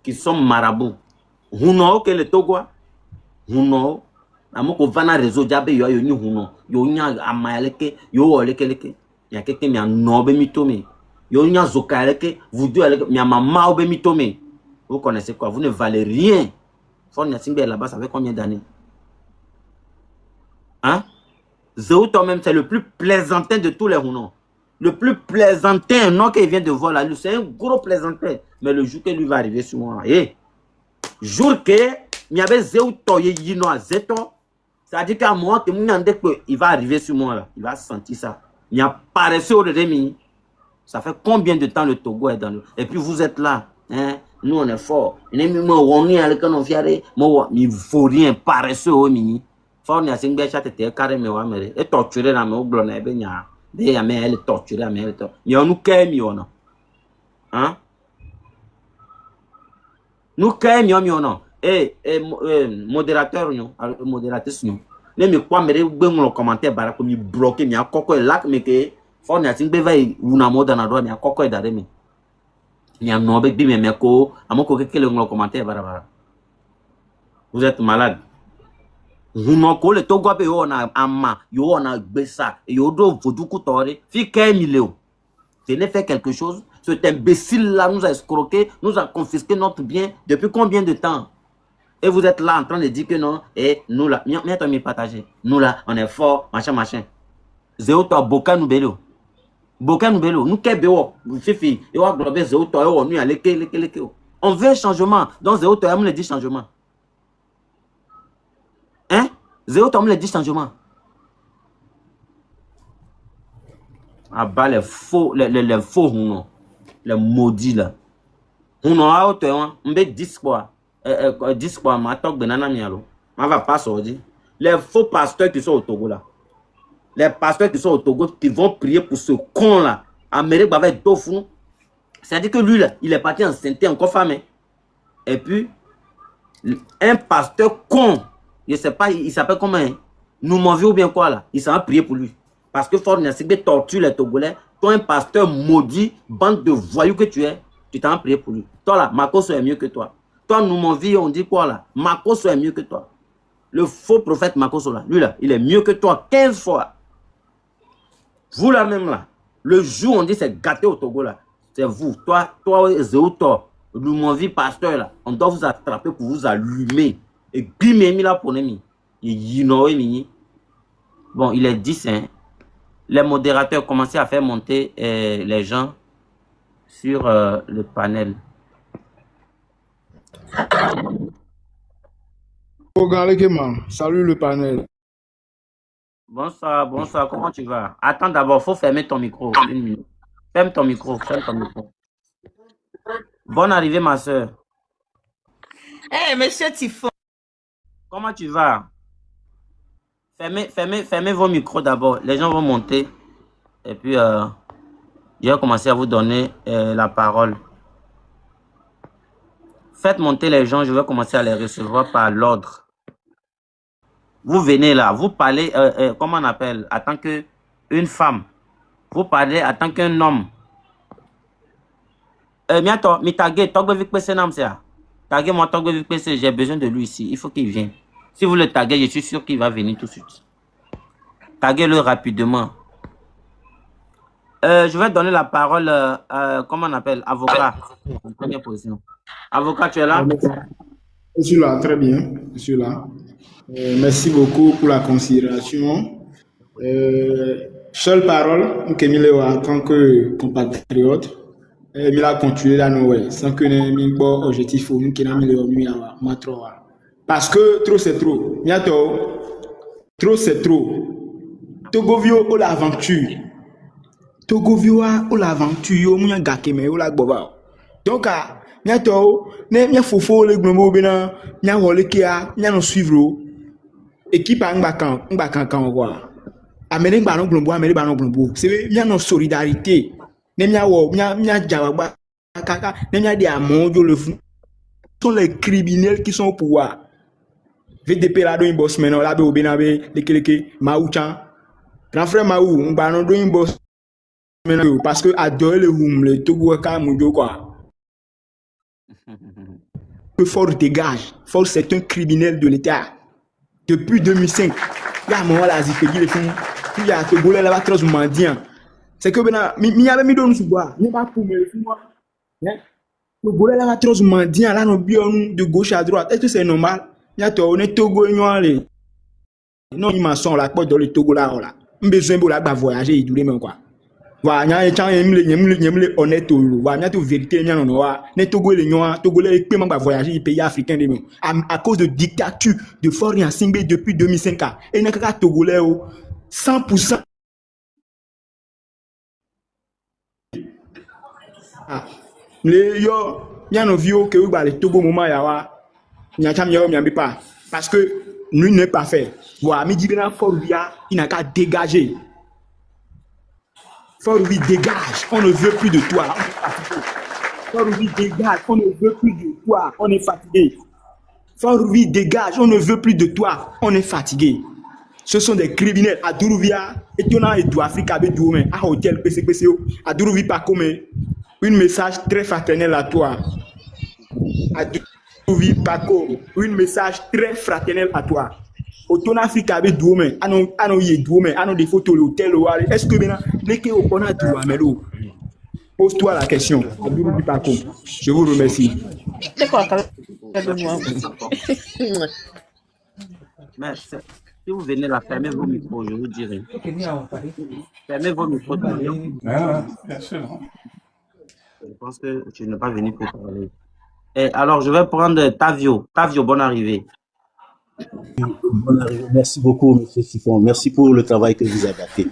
qui sont marabouts, vous n'avez que le Togo, vous n'avez amoko vana réseau jabe yo ni huno yo nya amayaleke yo oleke ya keke mi anobe mitome yo nya zokaleke vous deux avec mi mama obe mitome. Vous connaissez quoi? Vous ne valez rien. Fon Simbe là-bas, ça fait combien d'années? Hein? Zéou toi-même, c'est le plus plaisantin de tous les hunos. Le plus plaisantin, non qu'il vient de voir là, c'est un gros plaisantin. Mais le jour que lui va arriver sur moi, jour que il y avait Zéou Toye Yino à Zeto, ça dit qu'à moi, il va arriver sur moi là. Il va sentir ça. Il y a paresseux au demi. Ça fait combien de temps le Togo est dans le... Et puis vous êtes là. Hein? Nous on est fort. Il ne faut rien. Paresseux au mini. Fort n'a singé chatte carré mais wa mere. Et torturer la me au blonde et benya. Des ya me elle torturer mais elle torture. Il y a nous qu'aime hein? Nous qu'aime modérateur modératrice nous. Les me quoi me le commentaire bara comme bloqué mi akoko lac me que fort n'a singé va una moda na droit mi akoko dare mi. Mi anobe bi me meko amoko que le commentaire bara. Vous êtes malade. Vous n'avez le Togo pe yo na ama yo na gbesa yo do voduku tore fi 15 millions. Venez faire quelque chose. Cet imbécile là nous a escroqué, nous a confisqué notre bien depuis combien de temps? Et vous êtes là en train de dire que non, et nous là, mieux partager. Nous là, on est fort, machin. Zéo to boka nous belo. Boka nous belo. Nous kebeo, fifi, yo a globé zéo to yo nous leke. On veut un changement. Donc zéo to me le dit changement. Hein? Zéo to me le dit changement. Ah bah les faux, les faux non. Les maudits là. On a autant, on met 10 quoi. 10 quoi, ma toque benana mialo. Ma va pas sortir. Les faux pasteurs qui sont au Togo là. Les pasteurs qui sont au Togo qui vont prier pour ce con là. Amérique avec Dofou. C'est-à-dire que lui là, il est parti en sainteté encore famé. Et puis, un pasteur con, je sais pas, il s'appelle comment, hein? Nous m'en ou bien quoi là. Il s'en va prier pour lui. Parce que Fort Niasigbe torture les Togolais. Toi, un pasteur maudit, bande de voyous que tu es, tu t'en prié pour lui. Toi là, Makoso est mieux que toi. Toi, nous m'en on dit quoi là? Makoso est mieux que toi. Le faux prophète Makoso là, lui là, il est mieux que toi 15 fois. Vous là même là, le jour on dit c'est gâté au Togo là, c'est vous. Toi, Zéoutor, nous m'en pasteur là, on doit vous attraper pour vous allumer. Et grimer là pour nous. Bon, il est 10, hein. Les modérateurs commençaient à faire monter les gens sur le panel. Salut le panel. Bonsoir, comment tu vas? Attends d'abord, il faut fermer ton micro. Une minute. Ferme ton micro. Bonne arrivée, ma soeur. Hey, monsieur Tifon. Comment tu vas? Fermez vos micros d'abord. Les gens vont monter. Et puis, je vais commencer à vous donner la parole. Faites monter les gens, je vais commencer à les recevoir par l'ordre. Vous venez là, vous parlez, comment on appelle, en tant qu'une femme. Vous parlez en tant qu'un homme. Miato, mi tagué, togbe vik pese nam c'est. Tagué moi togbe vik pese, j'ai besoin de lui ici. Il faut qu'il vienne. Si vous le taguez, je suis sûr qu'il va venir tout de suite. Taguez-le rapidement. Je vais donner la parole, comment on appelle, avocat. En première position. Avocat, tu es là? Je suis là, très bien. Je suis là. Merci beaucoup pour la considération. Seule parole, que Mille en tant que compatriote, il a continué à nous, sans que nous ayons un objectif pour nous qui n'a mis à Matroa. Parce que trop c'est trop. Trop c'est trop. Togovio ou l'aventure. Togovio ou l'aventure, ou gakeme ou la boba. Donc, bientôt, nous faut le gnombo bena, nous wole kia, nous suivre. Équipe en bakan quoi. Amérique banon glombo, Amérique banon glombo. C'est bien notre solidarité. Nemia wo, nya jawaba kaka, nemia di amojo le fou. sont les criminels qui sont au pouvoir. VDP là do boss maintenant là be obenabe lekeleke Maouchan. Grand frère Maou, on va non do boss maintenant parce que adore le Togo ka mujo quoi. Que Fort dégage. Fort c'est un criminel de l'État. Depuis 2005, il y a un moment là zipégi les films. Il y a Togo là va trop mendiant. C'est que ben mi avait mis don sous bois. Ni pas pour me films. Togo là va trop mendiant là no bio de gauche à droite. Est-ce que c'est normal? Il y a on est Togo noir. Non, ils m'en sont là quoi dans le Togo là là. Besoin pour là voyager et tout les mêmes quoi. Wa nya e chan yemle honnête ou wa nya to vérité nya non wa ne Togo les noir Togo les paiement ba voyager pays africains de même à cause de dictature de Faure Gnassingbé depuis 2005 et n'a ka togolais 100% ah les yo nya no vio que ba le Togo moment ya wa nya cham yo mi pas parce que nous n'est pas fait wa mi dit na Faure via il n'a qu'à dégager. Fort-Louis dégage, on ne veut plus de toi, on est fatigué. Fort-Louis dégage, on ne veut plus de toi, on est fatigué. Fort-Louis dégage, on ne veut plus de toi, on est fatigué. Ce sont des criminels. À Dourouvia, et tu as tout Afrique avec Douroumé, à hôtel PCPCO, à Dourouvia pas comme un message très fraternel à toi. À Dourouvia pas comme un message très fraternel à toi. Auton Afrique avec Douroumé, à nos Douroumé, à nos des photos l'hôtel. Est-ce que maintenant, les qui ont pas Douroumé, pose-toi la question. À Dourouvia pas comme. Je vous remercie. Mais si vous venez là, fermez vos micros, je vous dirai. Fermez vos micros. Bien sûr. Je pense que tu n'es pas venu pour parler. Et alors, je vais prendre Tavio. Tavio, bonne arrivée. Bonne arrivée. Merci beaucoup, M. Siphon. Merci pour le travail que vous avez fait.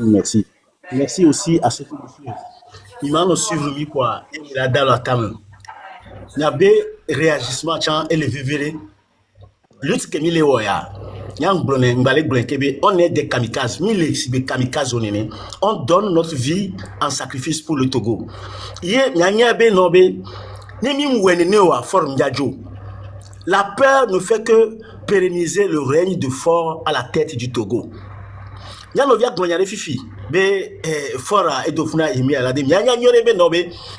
Merci. Merci aussi à ceux qui nous suivent. Il m'a nous suivre, quoi. Il a dans la cam. Il y a des réagissements, et les vivres. Lutte que mille oya. On est des kamikazes. Mille kamikazes, on donne notre vie en sacrifice pour le Togo. La peur ne fait que pérenniser le règne de Faure à la tête du Togo. Yanovia Gonyare Fifi, Fora et Dofuna Imi Alade, Yanyanyorebe Nobe,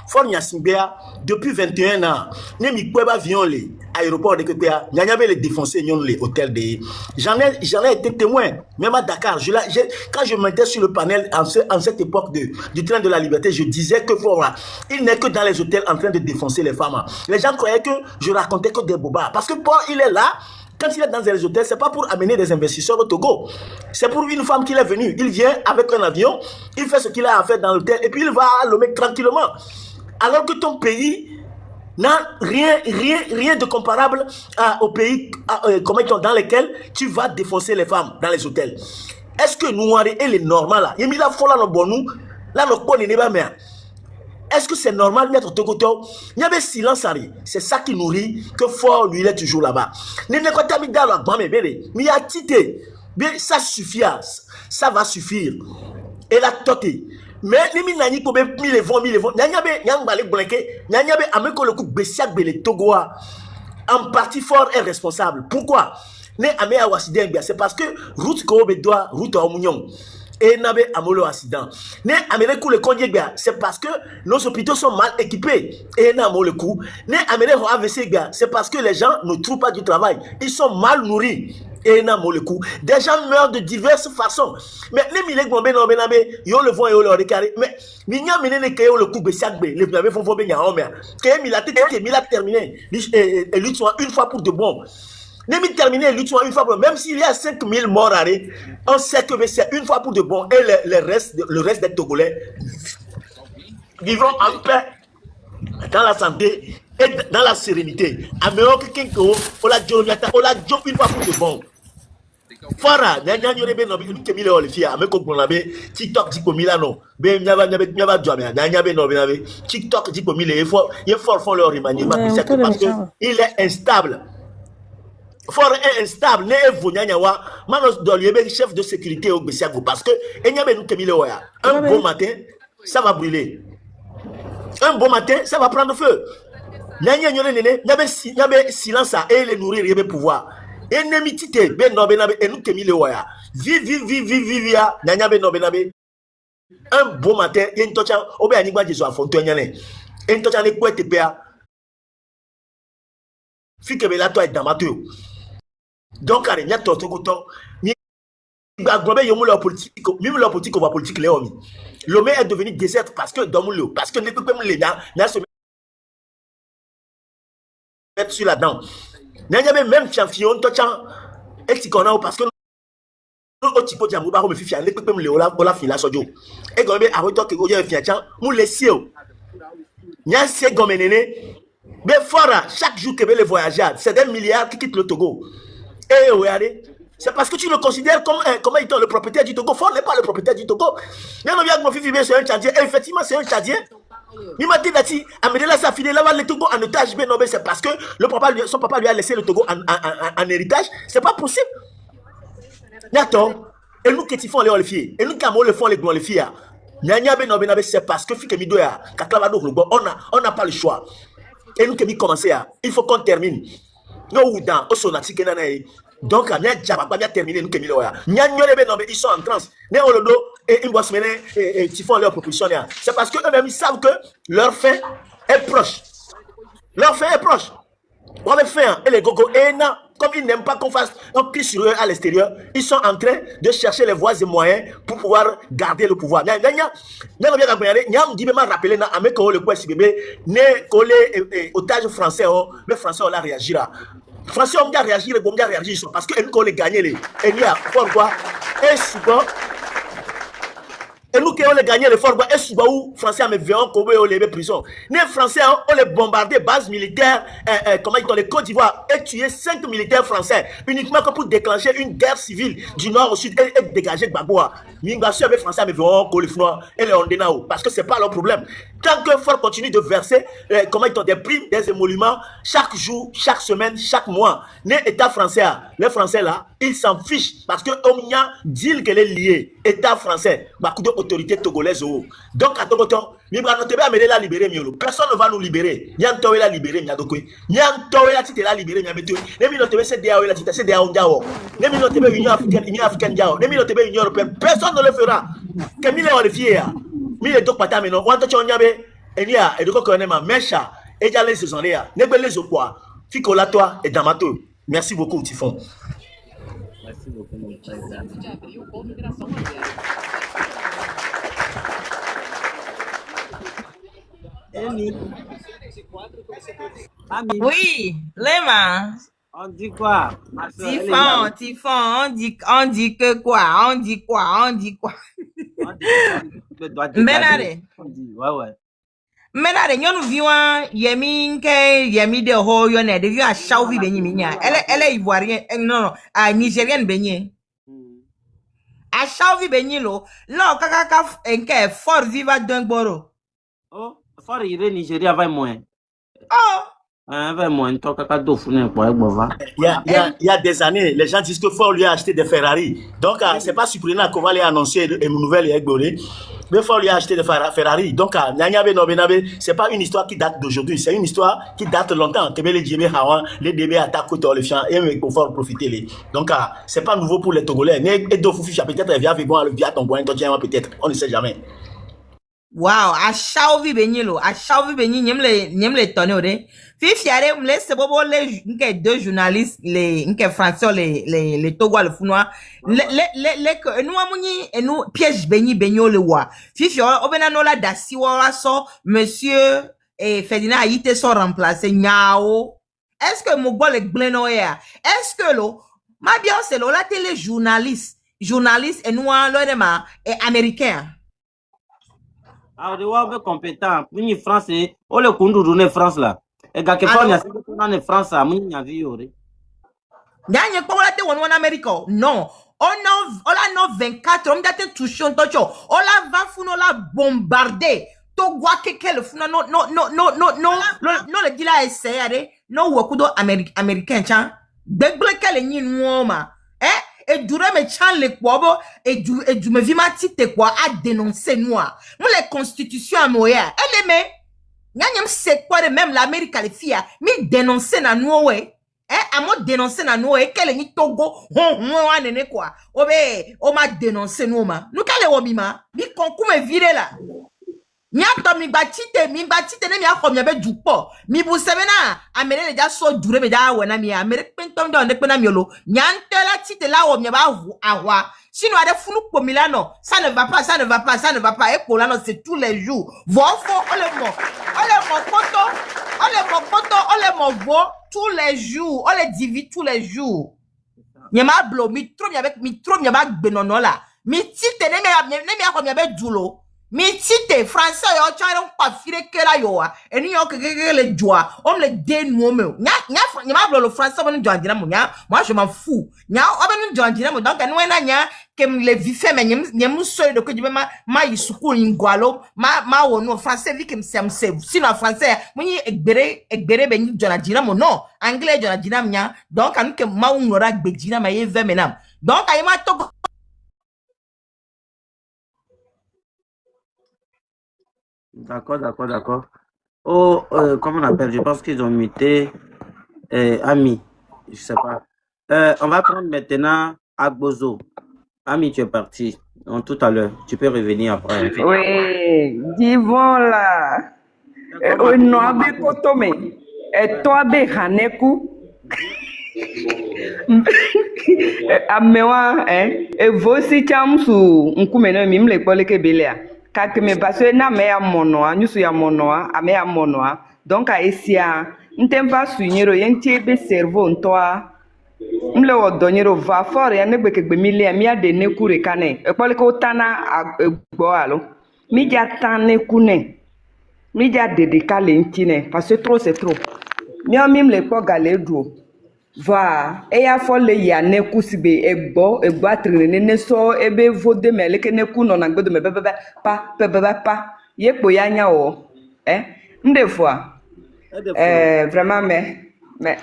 For Gnassingbé, depuis 21 ans, Nemi Kweba Viole, aéroport de Kepea, Nyanyabe les défoncés, les hôtels de. J'en ai été témoin, même à Dakar. Quand je m'étais sur le panel en cette époque du train de la liberté, je disais que Fora, il n'est que dans les hôtels en train de défoncer les femmes. Les gens croyaient que je racontais que des bobards. Parce que Paul, il est là. Quand il est dans les hôtels, ce n'est pas pour amener des investisseurs au Togo. C'est pour une femme qu'il est venue. Il vient avec un avion, il fait ce qu'il a à faire dans l'hôtel et puis il va à Lomé tranquillement. Alors que ton pays n'a rien de comparable au pays dans lesquels tu vas défoncer les femmes dans les hôtels. Est-ce que nous, elle est normale là? Il y a est-ce que c'est normal d'être Togoto? Il y avait silence, c'est ça qui nourrit que Fort, lui, il est toujours là-bas. Mais a tité, ça suffit, ça va suffire. Et la toté. Mais les nani ko be mille vont nyanyabe nyangba le blanqué nyanyabe ameko le coup besiak bele Togoa en partie Fort est responsable. Pourquoi? Ne ame awasiden bien, c'est parce que route ko be doit route au Mounion. Et n'avait amolo accident. Ne amène coup le congé bien, c'est parce que nos hôpitaux sont mal équipés. Et n'amolo le coup. Ne amène AVC bien, c'est parce que les gens ne trouvent pas du travail. Ils sont mal nourris. Et n'amolo le coup. Des gens meurent de diverses façons. Mais les mille gombe no benabe, yo le vent et yo le récaré. Mais minya menene kayo le coup besiak be, les nabe font bien en mer. Kaye mila tete mila terminé. Et lutte une fois pour de bon. N'est terminé lutte une fois pour même s'il y a 5000 morts arrêtés, on sait que c'est une fois pour de bon et le reste des Togolais vivront en paix, dans la santé et dans la sérénité. Améo Kinko, on l'a dit une fois pour de bon. Fara, nyanyorebe no bi kemile olifia ameko gbonabe TikTok diko milano be nyaba djame nyanyabe no be TikTok diko mile il faut font leur remaniement parce que il est instable. Fort est instable, ne vunyanyawa, manos doliebe chef de sécurité au Bessiago parce que un bon matin, ça va brûler. Un bon matin, ça va prendre feu. Nanya nyone nene, nyabe silence et les nourrir et pouvoir. Ennemi tite, ben no benabe, et nous kemi le waya. Vive ya, nanya ben no benabe. Un bon matin, il y a une tocha, obe anigba jesu a fontaine yane. Et une tocha ne quoi te pea. Fike be la toi et damato. Donc, il y a tout autant. Même la politique, on va politique, les hommes. L'homme est devenu désert parce que dans le parce que ne peut pas les n'a se mettre sur la dent. N'a même champion, toi, et tu connais parce que au type de jamou, me fifia, ne peut pas me le la fila sojo. Et comme avec toi que vous avez fait, vous laissez. N'a c'est comme néné. Mais fora, chaque jour que les voyageurs, c'est des milliards qui quittent le Togo. Et regardez. C'est parce que tu le considères comme étant le propriétaire du Togo. Fort n'est pas le propriétaire du Togo. Bien bien mon fils c'est un Tchadien. Et effectivement, c'est un Tchadien. Il m'a dit là-dessus, Amédéla sa fille là-bas le Togo en otage. Mais non, mais c'est parce que son papa lui a laissé le Togo en héritage. C'est pas possible. D'accord. Et nous qui font les filles. Et nous qui le font les filles. C'est parce que on n'a pas le choix. Et nous qui commencer il faut qu'on termine. Donc, on a terminé. Ils sont en transe. Ils font leur proposition. C'est parce qu'eux-mêmes, ils savent que leur fin est proche. Leur fin est proche. On va faire et les gogo, comme ils n'aiment pas qu'on fasse un pied sur eux à l'extérieur, ils sont en train de chercher les voies et moyens pour pouvoir garder le pouvoir. Otage français, mais français on la réagira. Français on va réagir, on va réagir parce que nous les gagner les et nous pourquoi et souvent et nous qui on les gagné les forts et souvent où français me verront comme on les met prison. Les français on les bombardé base militaire comment ils dans les Côte d'Ivoire et tué 5 militaires français uniquement pour déclencher une guerre civile du nord au sud et dégager Gbagboa. Migration avec français me verront comme les Fnois et les Ondenao parce que c'est pas leur problème. Tant que fort continue de verser comment ils ont des primes, des émoluments chaque jour, chaque semaine, chaque mois. Les États français, les Français là, ils s'en fichent parce que on y a dit qu'elle est liée. État français, beaucoup d'autorités togolaises. Donc à Togoton, personne ne va nous libérer. Nyanto la libérer, Nyanto la tite la libérer, Nyanto. Les minotés c'est des la tite, c'est des Ondao. Les minotés Union africaine, les minotés Union européenne, personne ne le fera. Camille on le fier. Mille donc pas terminé. On te tient et ni a et de quoi qu'on aime mécha et déjà les saisons là. Ne pas les quoi. Fico la toi et Damato. Merci beaucoup Tifon. Merci beaucoup mon président. Oui, Lema. On dit quoi? Tifon, on dit que quoi? On dit quoi? Menare. Ouais. Menare, nyon viwa yemi de ho yone de viwa Chauvi benyi minya. Elle est ivoirienne, non, nigérienne benyi. A Chauvi benyi lo kaka enke fort viva Dungboro. Oh, fort il est Nigeria va moins. Oh. Il y a des années, les gens disent que Fort lui a acheté des Ferrari. Donc, c'est pas surprenant qu'on va les annoncer une nouvelle et mais Fort lui a acheté des Ferrari. Donc, c'est pas une histoire qui date d'aujourd'hui, c'est une histoire qui date longtemps. Les DB attaquent le champ et pour pouvoir profiter. Donc, c'est pas nouveau pour les Togolais. Peut-être, on ne sait jamais. Wow, a Chauvi benyi nyemle tonne Fifiare me laisse bobo les deux journalistes les français les Togo le Funois les nous amuni et nous piège benyi le wa Fifiare obena no la dasi wa so monsieur Ferdinand Aïté sont remplacés nyao est-ce que mo gol gleno ya est-ce que lo ma bien c'est lo la télé journaliste et nous lo et américain. Ah, de voir compétent. Muni France, on le conduit France là. Et gars qui font en France, muni a vu yore. Gagne pas la te en Amérique. Non, on a 24, on date touché on tocho. On la va fou on la bombarder. To gwa keke le fou non le dila essayer non wakudo américain chan. Begbeke le nyi nwoma. Et dure me chan le kwabo et du me vima tite quoi a dénoncer noir. Nous les constitutions à moya. Elle aimait. Nyanyem c'est quoi de même l'Amérique les filles, mi dénoncer na nous ouais. À moi dénoncer na nous et qu'elle ni Togo, nene quoi. O m'a dénoncé nous ma. Nous qu'elle est obima, mi concours me viré là. Nyato mi batite ne mi akọ mi abe jupo mi bu semena amere le ja so dure me ja wona mi amere pentom do ne pena mi olo nyantela tite la wo mi ba ahwa sinon ade funu po milano ça ne va pas et pour là c'est tous les jours vofo on le mo vo tous les jours on le divise tous les jours nyama blo mi trop mi ba gbenono la mi tite ne mi akọ mi abe julo mi tite français yo charo pa fire kera yo a eni yo ke le joie on le denu me nya ma le français bon joie dina mo nya moi je m'en fous nya o joie dina mo donc enu na nya ke me le vifé me nyem so de ko jibe ma yisuku ngwalo ma wo no français vi ke me sinon français mo yi egbere be ni joie dina mo non anglais joie dina nya donc anu ke ma unora gbe dina ma ye ve menam donc ay ma to. D'accord. Oh, comment on appelle? Je pense qu'ils ont muté Ami. Je sais pas. On va prendre maintenant Agbozo. Ami, tu es parti. Donc, tout à l'heure. Tu peux revenir après. Oui, Divon là. Non, abe kotome. Et toi, abe haneku. Amewa, et voici chamsu, nkumene mimle pole ke belea. Kakeme parce na me ya monoa nyusu ya monoa ame ya monoa donc a esia ntemva sunyero yenti be cerveau ntoa mle odonyero va for ya negbe kegbe milia mi ade nekure kane e pole ko tana egbo alo mi ja tane kune mi ja dedicale ntine parce que trop c'est trop mi o mimle po galedo va e ya fo le ya neku sibe egbo atrine ne so ebe vode mele ke neku no na gbedo me pa ye po ya nya o nde fois vraiment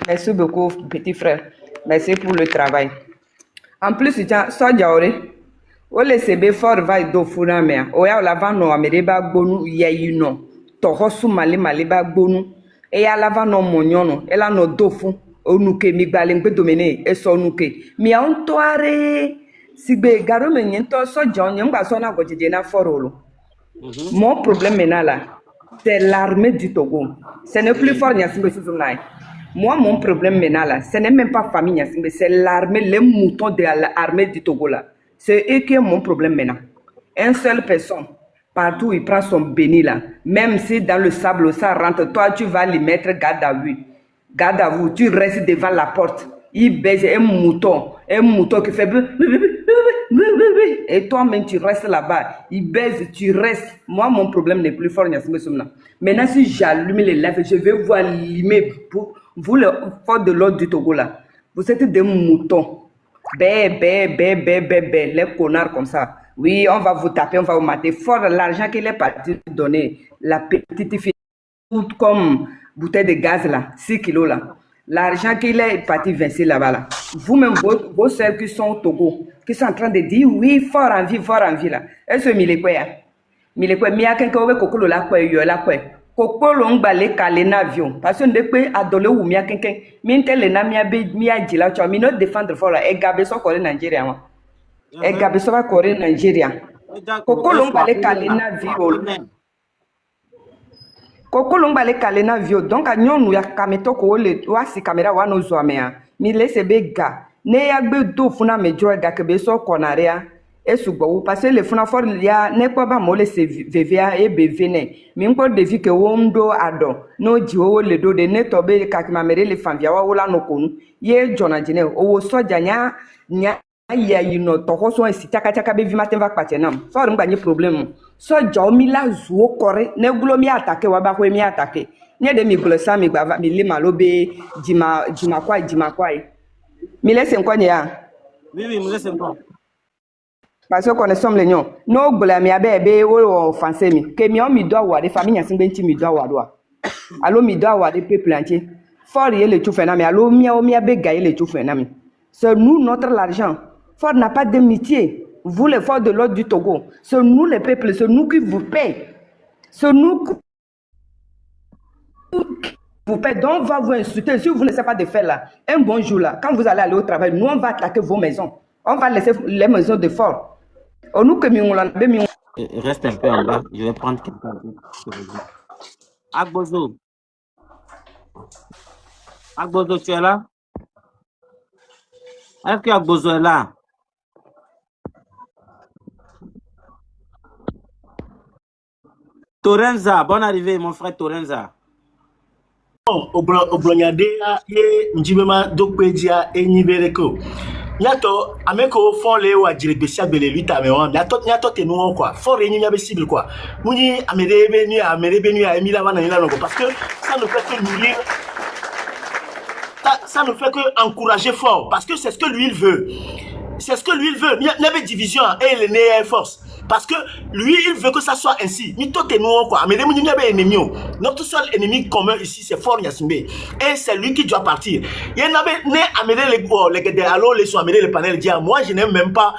merci beaucoup petit frère merci pour le travail en plus ja so jaore o le sebe for vai do funa me o ya la va no amere ba gbonu ye yino to hosu male ba gbonu e ya la va no monyono e la no dofu onuke mi gbale ngbe domene eso onuke mi on toare sigbe garo me nyento so jonye ngba so na gojeje na forolo mon problème maintenant là c'est l'armée du Togo ce n'est plus fort Nyasimbe Souzoumnaï moi mon problème maintenant là ce n'est même pas famille Nyasimbe c'est l'armée les moutons de l'armée du Togo là c'est eux qui est mon problème maintenant une seule personne partout où il prend son béni là même si dans le sable ça rentre toi tu vas lui mettre garde à vous, tu restes devant la porte. Il baise un mouton qui fait et toi-même tu restes là-bas. Il baise, tu restes. Moi, mon problème n'est plus fort. Maintenant, si j'allume les lèvres, je vais vous allumer. Vous, le fort de l'ordre du Togo là, vous êtes des moutons. Les connards comme ça. Oui, on va vous taper, on va vous mater. Fort l'argent qu'il est parti donner. La petite fille, comme bouteille de gaz là, 6 kilos là. L'argent qu'il est parti verser là-bas là. Vous-même, vos sœurs qui sont au Togo, qui sont en train de dire oui, fort en vie là. Est-ce que mille quoi? Mi a quelqu'un qui kokolo la quoi, yo la quoi. Kokolo ngbale kale na avion. Parce que ndekwe adole ou mi a quelqu'un. Mi ntele na mi a jila tu mi no défendre fort là. E gabe so kore Nigeria wa. E gabe so va kore Nigeria. Kokolo ngbale kale na avion. Kokolo ngbale kale na avion. Donc a nyonu ya kameto ko le wa si camera wa no zo amea. Mi lese be ga. Ne ya gbe do funa me jo ga kebe so konaria. Et souvent parce que les funa for ya ne kwa ba mo le se vevia e be vene mi nko de vi ke wondo ado no ji o le do de ne to be ka ma mere le famvia wa wola no konu ye jona jine o soja nya ya yino to ho so esi chaka be vi matin va patenam for ngba ni problem soja o mi la zuo kore ne gulo mi attaque wa ba ko mi attaque ne de mi gulo sa mi gba mi le malo be jima kwa mi laisse nko ni ya oui me laisse nko. Parce que nous sommes les gens. Nous, blâmons bébé ou offensés mi. Que mi on mi doit avoir des familles à s'inventer mi doit avoir. Alors mi doit avoir des peuples entiers. Fort y le tout phénomène. Alors mi a bégaye le tout phénomène. C'est nous notre l'argent. Fort n'a pas d'amitié. Vous les forts de l'ordre du Togo. C'est nous les peuples. C'est nous qui vous payons. C'est nous vous faites, donc on va vous insulter. Si vous ne laissez pas de faire là, un bon jour là, quand vous allez aller au travail, nous on va attaquer vos maisons. On va laisser les maisons de fort. Nous que Reste un peu en bas, je vais prendre quelqu'un d'autre. Agbozo. Agbozo, tu es là? Est-ce que Agbozo est là? Torenza, bonne arrivée, mon frère Torenza. Oblonyade ye njibema dokpedia enyibereko. Nyato ameko fon le wa jirebesia bele luta me wan. Nyato tenu quoi. Fon réunion ya possible quoi. Muni amerebe nu a emila wana nila noko parce que ça ne fait que nourrir. Ça ne fait que encourager fort parce que c'est ce que lui il veut. C'est ce que lui il veut. Il y a une division et il est une force. Parce que lui, il veut que ça soit ainsi. Notre seul ennemi commun ici, c'est Fort Yasimbe. Et c'est lui qui doit partir. Il y en avait les panels dire moi, je n'aime même pas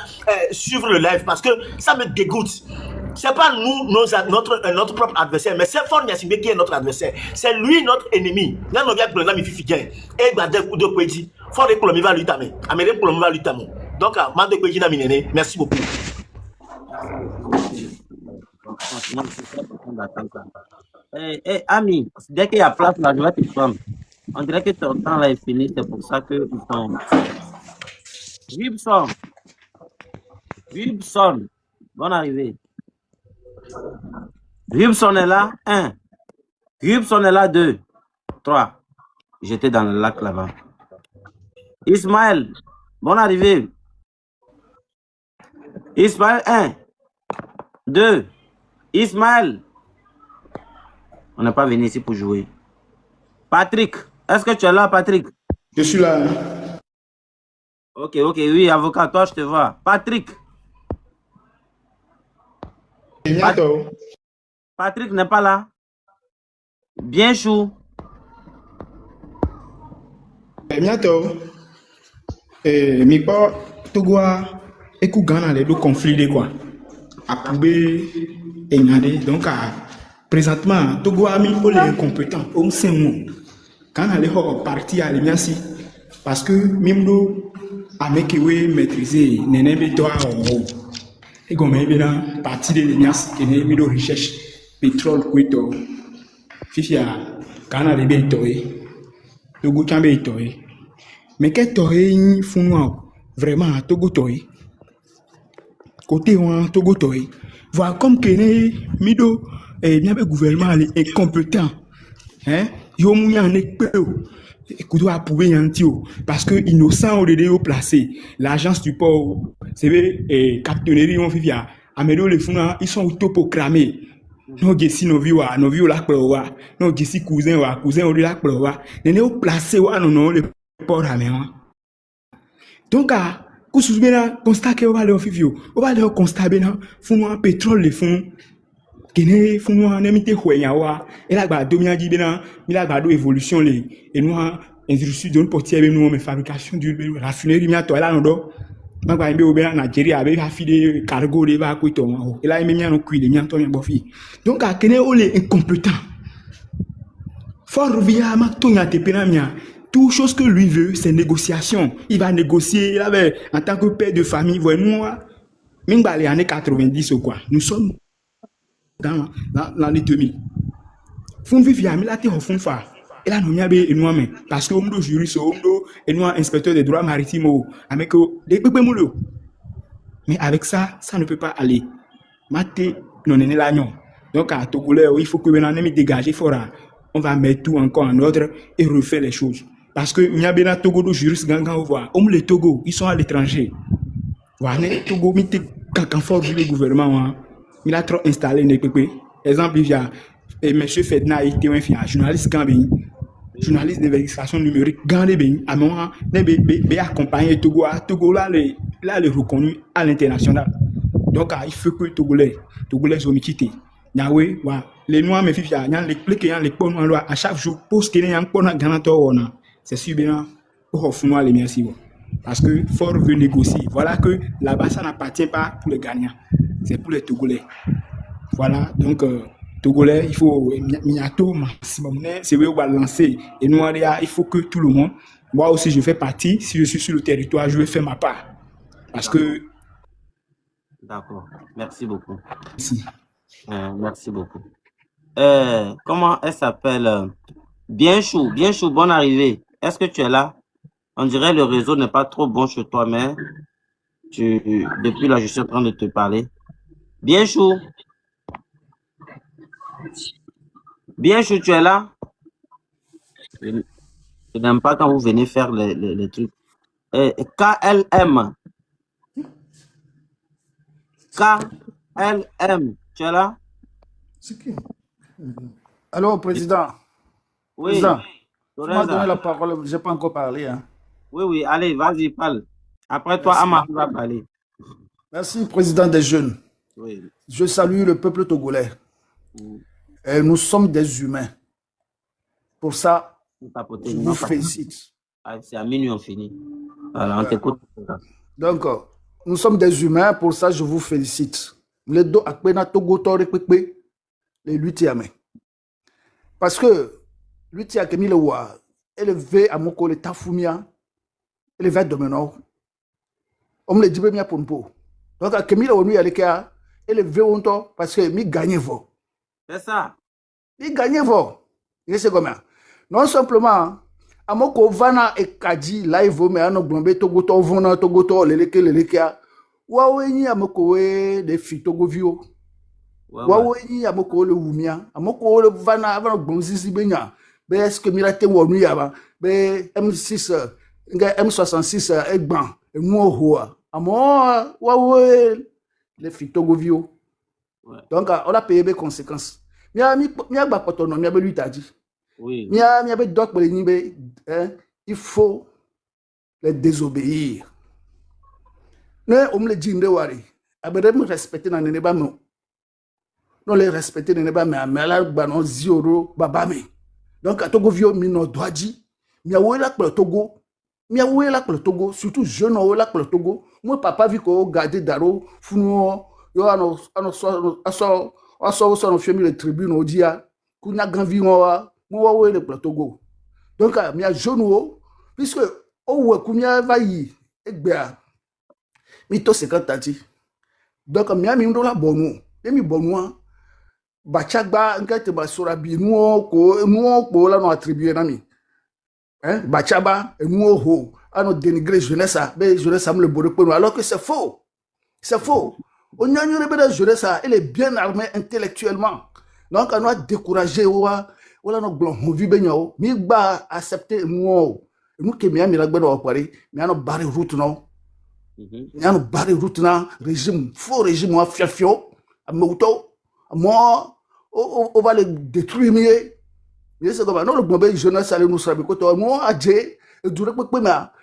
suivre le live parce que ça me dégoûte. C'est pas nous, notre propre adversaire, mais c'est Fort Yasimbe qui est notre adversaire. C'est lui notre ennemi. Donc, merci beaucoup. Ami, dès qu'il y a place là, je vais te prendre. On dirait que ton temps là est fini, c'est pour ça que ils sont. Gibson, bonne arrivée. Gibson est là, 1. Gibson est là, 2. 3. J'étais dans le lac là-bas. Ismaël, bonne arrivée. Ismaël, 1. 2. Ismaël. On n'est pas venu ici pour jouer. Patrick, est-ce que tu es là, Patrick? Je suis là. Ok, oui, avocat, toi, je te vois. Patrick. Patrick n'est pas là. Bien chou. Bientôt. Mais pas Togoa et Kougana, les deux conflits de quoi. À Poubé et Nade. Donc, présentement, Togo a mis les incompétents. On sait où. Quand on est parti à l'Emiasi, parce que même nous, avec qui maîtriser, n'est pas toi. Et comme il y a une partie de l'Emiasi qui est mis de recherche pétrole, Kouito, Fifia, quand on est bien toé, Togo Tchambé est toé. Mais qu'est-ce que tu fais vraiment Togo toé? Côté Togo toé. Voilà comme que Mido et bien le gouvernement est incompétent. Hein? Yo mouya en ekpe. Écoute, à prouver yantio parce que innocent au dédé au placé. L'agence du port, c'est vrai, captonnerie on vivia. Amédo les funa, ils sont autoproclamés. Non gessi no viwa, no viwa la plowa. Non gessi cousin au la plowa. Nene au placé wa non le port à méa. Donc Koussous bena constat que on va aller au fivio, on va aller au constat bena font un pétrole les fonds kene font un emite hoyawa et là ba domina di bena mila ba do évolution les et nous industrie de portier ben nous mais fabrication du raffinerie mi ato là ndo ma ba mbe obena Nigeria avec affidé cargo de ba ko to et là mi no kuile mi ato mi bofi donc kene o les incompétent fort via ma to nya tepena mia. Tout chose que lui veut, c'est négociation. Il va négocier en tant que père de famille. Voyez-nous, les années 90 ou quoi. Nous sommes dans l'année 2000. Fon vivre à milate au fond fa. Et là, nous avons et nous même parce que nous juriste, nous et nous inspecteur des droits maritimes avec des bébés mouleux. Mais avec ça, ça ne peut pas aller. Maté non est là non. Donc à Togolais, il faut que nous nous dégager fora. On va mettre tout encore en ordre et refaire les choses. Parce que il y a bien Togo de juristes gangan au voir. Les Togo, ils sont à l'étranger. Voilà, Togo mité quand fort le gouvernement, il a trop installé les pépé. Exemple, il y a monsieur Fedna était un journaliste Gambien, journaliste d'investigation numérique Gambien. À moi, les accompagner Togo, Togo là les reconnu à l'international. Donc il faut que Togolais sont quittés. Yahweh, les noirs me fifia, y a les pliques, y a les ponts à chaque jour poste qu'il y a un pont à Ganato. C'est sûr bien pour offrir les merci. Parce que fort veut négocier. Voilà que là-bas ça n'appartient pas pour les gagnants, c'est pour les Togolais. Voilà donc Togolais, il faut tout maximum. C'est où on va lancer. Et nous, il faut que tout le monde, moi aussi, je fais partie. Si je suis sur le territoire, je vais faire ma part. Parce que. D'accord. Merci beaucoup. Si. Merci beaucoup. Comment elle s'appelle? Bien chou, bonne arrivée. Est-ce que tu es là? On dirait le réseau n'est pas trop bon chez toi, mais depuis là, je suis en train de te parler. Bien chou, tu es là? Je n'aime pas quand vous venez faire les trucs. KLM. KLM, tu es là? C'est qui? Alors, président. Oui. Président, tu m'as Lorenza. donné la parole, je n'ai pas encore parlé. Hein. Oui, allez, vas-y, parle. Après toi, Amar va parler. Merci, président des jeunes. Oui. Je salue le peuple togolais. Et nous sommes des humains. Pour ça, je vous félicite. C'est à minuit, on finit. Voilà, on t'écoute. Donc, nous sommes des humains, pour ça, je vous félicite. Les deux akpena togo tore pepe, les lutiamé. Parce que lutia kemi le wa, élevé à moko le tafumia, élevé à domino. On me le dit bien pour nous. Donc, à kemi le wonu yaleka, élevé onto, parce que mi gagne vo. C'est ça. Mi gagne vo. C'est comme ça. Non simplement, amoko vana e kaji live me ano glombe togo to vona togo to leleke wawe ni amoko we de fi togo vio wawe ni amoko le wumia amoko le vana glonzizi benya be est-ce que mirate wonu yaba be M6 nga M66 egban emu ohoa amo wawe le fi togo vio. Donc on a payé des conséquences. Mi agba potono mi abelu itaji. Oui. Il faut les désobéir. On me le dit, on respecter dans les bâtiments. Non, les respecter dans les bâtiments, mais là, on zéro, babame. Donc, à Togo, mi no doaji, mi a oué là pour le Togo, surtout jeune oué là pour le Togo. Moi, papa, vu qu'on garde d'aro, founo, yo, on fait les tribunes au dia, qu'on a grand vie, moi le Togo. Donc mi a jeune puisque o kumia va yi egba mi to 50 tati. Donc mi a mi ndo la bonu e mi bonu ba chagba ngate ba sora bi nuo ko la no attribuer na mi ba chaba e nuo ho ano dénigrer jeunesse be jeunesse am le bodo pe alors que c'est faux. On y a une rebelle jeunesse, elle est bien armée intellectuellement. Donc on a découragé wala no glon hovi benyo mi gba accepter mo mu ke mi amira gbe no pare mi ano bari route no mi ano bari route na régime faux régime wa fiafio amouto mo on va le détruire mais c'est comme non le bombe jeunesse aller nous saber ko to mo adje e dure pepe ma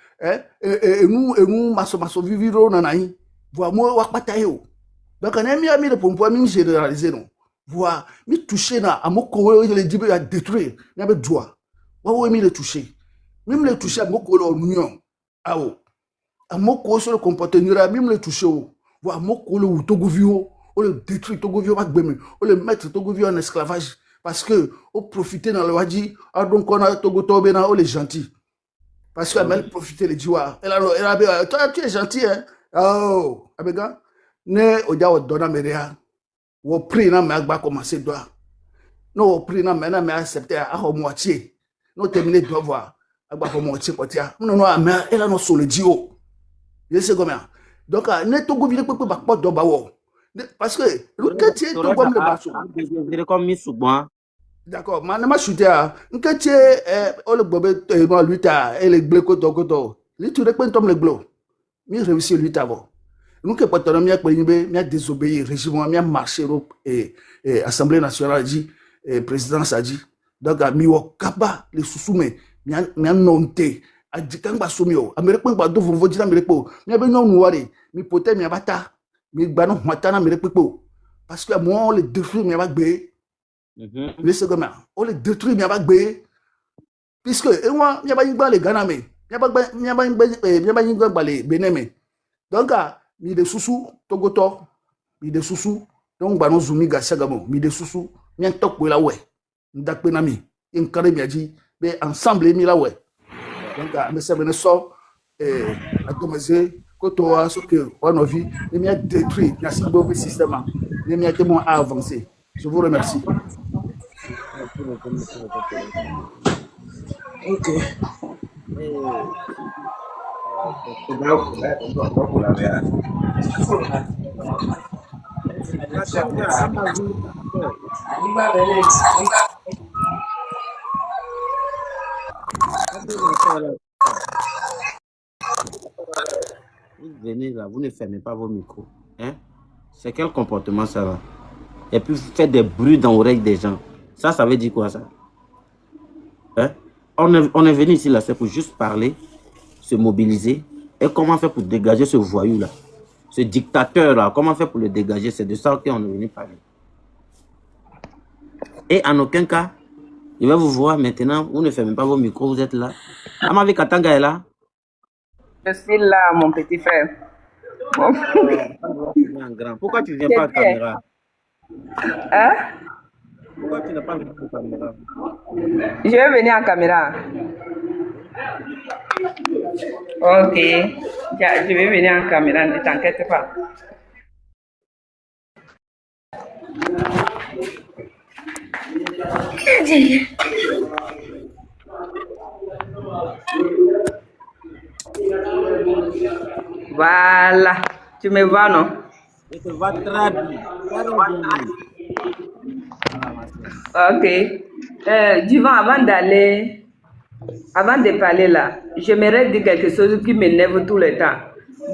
nous maso viviro na nai voa mo wa patayo donc on a mis le pompo mi généraliser non voir mi toucher na amoko le dibe a détruire mi abe doa wa mi le toucher même le toucher amoko le union awo amoko sur le comportement même le toucher voir amoko le Togo vio on le détruire Togo vio ba gbemi on le mettre Togo vio en esclavage parce que on profiter dans le wadi donc on a Togo tobe na on les gentil parce que elle profiter les diwa elle a toi tu es gentil hein oh abega ne oja o dona meria wo pris na me agba commencer doit no wo pris na me accepter a ho moitié no terminer devoir agba ko moitié potia no me elle no so le dio c'est comme ça donc ne Togo vile pepe ba po do ba wo parce que le quartier Togo me ba so comme mi souvent d'accord man ma chuter un quartier o le bobe no lui ta et le bleko to lui tu repent tom le glo mi réussir lui ta bo nous que pas mi a désobéir régime mi a marché et assemblée nationale dit présidence a dit donc mi wo kaba les sousoume mi a nonté a dit kan ba somio américain ba do vovo dit américain mi a be non wari mi poté mi abata mi gba no hwata na américain parce que moi on le détruit mi a ba gbe le second on le détruit mi a ba gbe puisque moi mi a ba ngba le Ghana me mi a ba ngba le Benin me donc mi de susu Togoto mi de susu donc ba no zumi ga sagamo mi de susu mien tok la ouais ndak pe na mi in kare mi aji be ensemble mi la ouais donc me se bene so a commencé quand on a ce que on a vu les mien détruit la système les mien tellement avancé. Je vous remercie. Ok. Vous venez là, vous ne fermez pas vos micros. Hein? C'est quel comportement ça va? Et puis vous faites des bruits dans l'oreille des gens. Ça veut dire quoi ça? Hein? On est venu ici là, c'est pour juste parler, se mobiliser. Et comment faire pour dégager ce voyou là? Ce dictateur là, comment faire pour le dégager? C'est de ça qu'on est venu parler. Et en aucun cas, je vais vous voir maintenant, vous ne fermez pas vos micros, vous êtes là. Amavi Katanga est là. Je suis là, mon petit frère. Pourquoi tu ne viens pas à la caméra? Hein? Pourquoi tu n'as pas venu à la caméra? Je vais venir en caméra. Ok. Je vais venir en caméra, ne t'inquiète pas. Voilà. Tu me vois, non? Je te vois très bien. Ok. Divan, avant de parler là, j'aimerais dire quelque chose qui m'énerve tout le temps.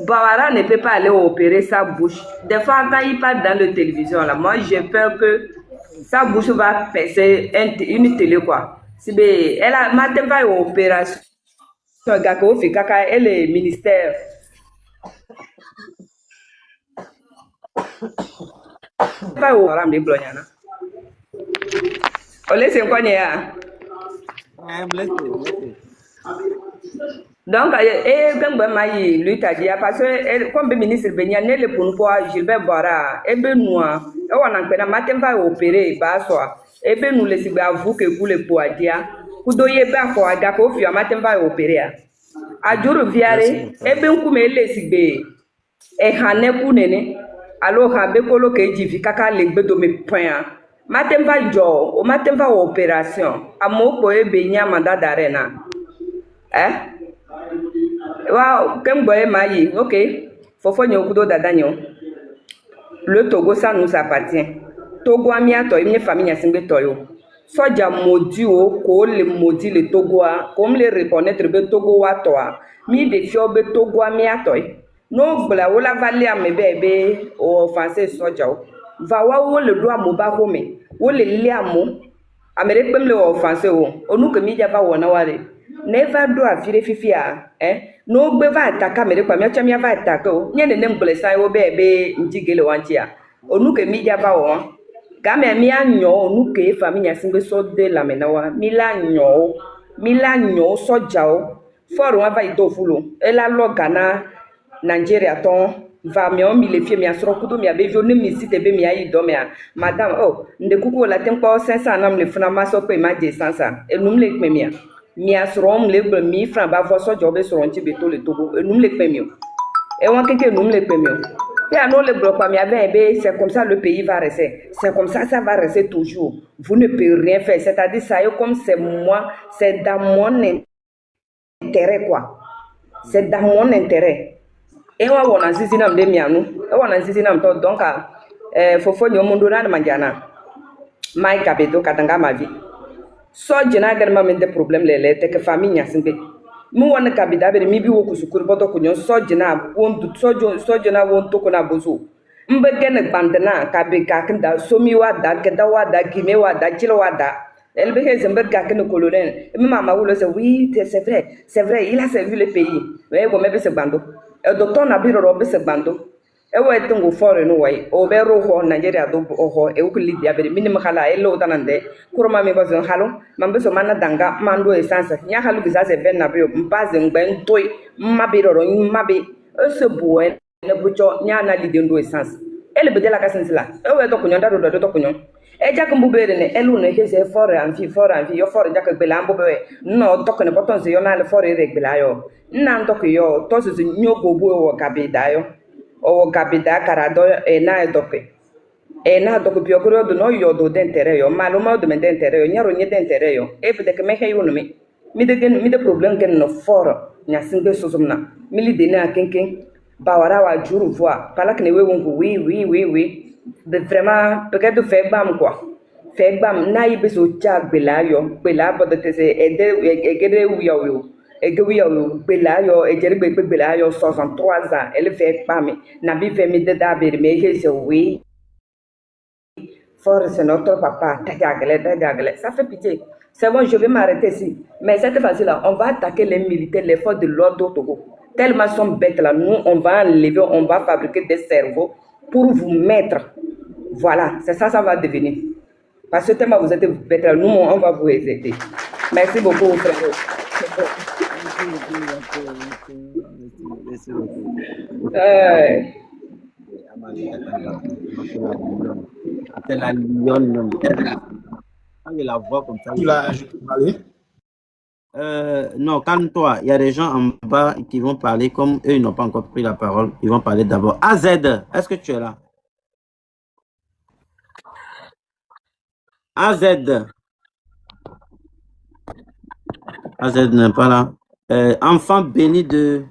Bawara ne peut pas aller opérer sa bouche. Des fois, quand il parle dans la télévision, là, moi, j'ai peur que sa bouche va percer une télé, quoi. Elle a matin pas une opération. Elle est ministère. Pas au ram de Blognana. On laisse quoi néa. Donc, quand ben maï lui t'a dit parce que comme ministre Benya ne le pour quoi Gilbert Bora et Benoît et on a peine matin pas opérer bas soir et ben nous laisser vous que vous le poidia ku doye ba ko ada ko fi matin pas opérer a jour viare et ben ku me laisser be e hané ku nene alors ha be ko lo ke jivi kaka le gbe do me point matin pas jo o matin pas opération amoko e Benya mandat d'arrêt na Wow, comme boy maï, ok. Faut nyokudo dadanyo. Le Togo, ça nous appartient. Togo a mis à toi, une famille a signé toyo. Soja maudit o, ko le maudit le Togo a, comme le reconnaître be Togo a toi. Mi de fio be Togo a mis à toi. No bla o la vallée a me bébé o français soja o. Va wa le droit mo ba home. O le liamo. Amérique même le offensé o. Onu que mi java wona ware. Never do a vire fifia, no be va attaquer mais quoi mi chamia va attaquer o nye ne mblesa o bebe ntigele wantia onu ke mi java o ga me mi anyo onu ke famille singbe so de la menawa mi la nyo so jao for wa va ito fulo e la lo Ghana Nigeria ton va mi on mi le fie mi asro kudo mi abe joni mi site be mi ayi do me madame oh nde kuku la tempo 500 nam le funa maso pe ma de sansa e num le pe mi mi asrom le gbe mi fran ba vo so jobe so ronti beto le Togo num le pe mi e won keke num le pe mi et alors le bloc pas mi avait c'est comme ça le pays va rester c'est comme ça va rester toujours vous ne pouvez rien faire c'est-à-dire ça est comme c'est moi c'est dans mon intérêt quoi c'est dans mon intérêt et on a sisi nam de mianu et on a sisi nam to donc fofo nyomundo na manjana mai kabeto katanga ma vie so jina garma men de problème les te que famille nyasinbe mu wona kabida be mi bi wo kusukuri boto kunyo so jina won du so jina won to kuna bozo mbe gene bandana kabe kakinda somi wa da geda wa da gime wa da jilo wa da elbe ke zembe gakene colonel mi mama wulo se oui c'est vrai il a servi le pays mais ko mebe se bando e docteur na biro robe se bando e wa tungu fore no way o be ro ho Nigeria do ho e ko libya be minimum khala e lo tanande kuruma me bazon halo mambe so manna danga mando essence nya halu bisa se ben na be mpaze ngben toy mabiro ro mabe e se boe ne bucho nya na lide ndo essence ele bede la kasin sila e we to kunyon da do to kunyon e jak mbu be ne elu ne ke se for anfi yo for jak gbe la mbu be no to ne potom se yo na le for re gbe la yo nna ndo ko yo to se nyogo bo wo kabida yo o kabida kara do e na e doke e na do ko biogoro do no yo do dentere yo malo mo do men dentere yo nyaro nye dentere yo e bede ke me he yo no mi de problem gen no for nya singe sosomna mili de na kenken bawara wa juru voix pala que ne we wongo oui de vraiment peut-être faire bam quoi faire bam na yi beso cha gbela bo de te e gede wiyo gbela yo e jeri gbela yo 63 ans elle fait bam na bi fait mi de da be me ke se oui for c'est notre papa ta jagle ça fait pitié. C'est bon, je vais m'arrêter ici. Mais cette fois-ci-là, on va attaquer les militaires, les forces de l'ordre au Togo. Tellement ils sont bêtes là, nous, on va enlever, on va fabriquer des cerveaux pour vous mettre. Voilà, c'est ça, ça va devenir. Parce que tellement vous êtes bêtes là, nous, on va vous aider. Merci beaucoup, frère. Merci beaucoup. C'est la lionne. La voix comme ça. Non, calme-toi. Il y a des gens en bas qui vont parler comme eux, ils n'ont pas encore pris la parole. Ils vont parler d'abord. AZ, est-ce que tu es là? AZ. AZ n'est pas là. Enfant béni de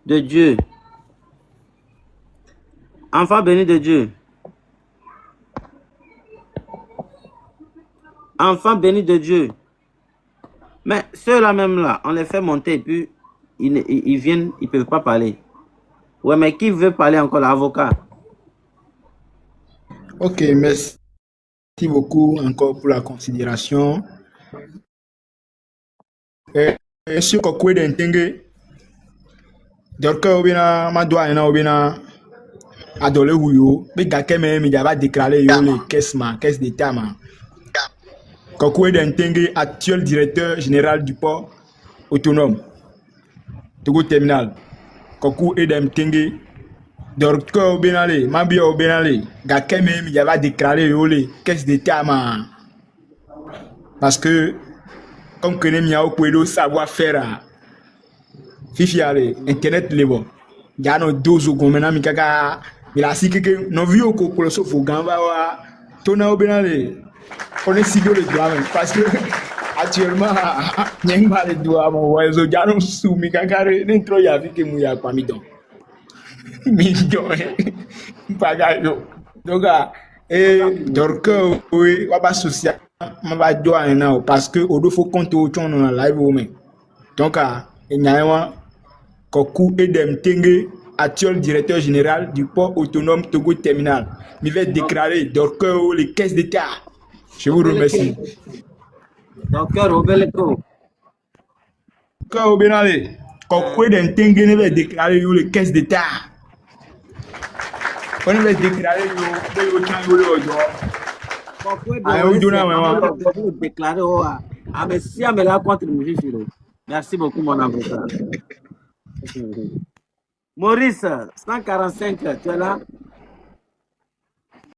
Dieu. Enfant béni de Dieu. Enfants bénis de Dieu. Mais ceux-là même là, on les fait monter et puis ils viennent, ils ne peuvent pas parler. Ouais, mais qui veut parler encore, l'avocat? Ok, merci beaucoup encore pour la considération. Sur quoi d'entendre, donc ma doigt na adolé huyo, mais quelqu'un même il va déclarer les caisses d'État. Kokou Dentengue, actuel directeur général du port autonome, Togo Terminal. Kokou Dentengue, docteur Benale, Mabio Benale, Gaké même, il va déclarer les caisses d'État. Parce que, comme que nous avons savoir-faire, Fifiale, Internet, les bons. Il y a nos 12 ou combien de temps, il a si que nos vieux cocolos sauf au Gamba, Tona Benale. On est si le doigt parce que actuellement, il n'y a pas de doigt, mon voisin, il y a un sous, mais quand il y a un trop, il y a que il y a pas mis donc. Pas grave. Donc, oui, on va associer, on va doigt parce que au faut compter au ton dans la live. Donc, il y a un Kokou Edem Tengue, actuel directeur général du port autonome Togo Terminal. Il va déclarer les caisses d'État. Je vous remercie. Docteur Obeleko. Docteur Obeleko. Quand d'un tengue va déclarer les caisses d'État. On va déclarer le merci beaucoup, mon avocat. Maurice, 145, tu es là?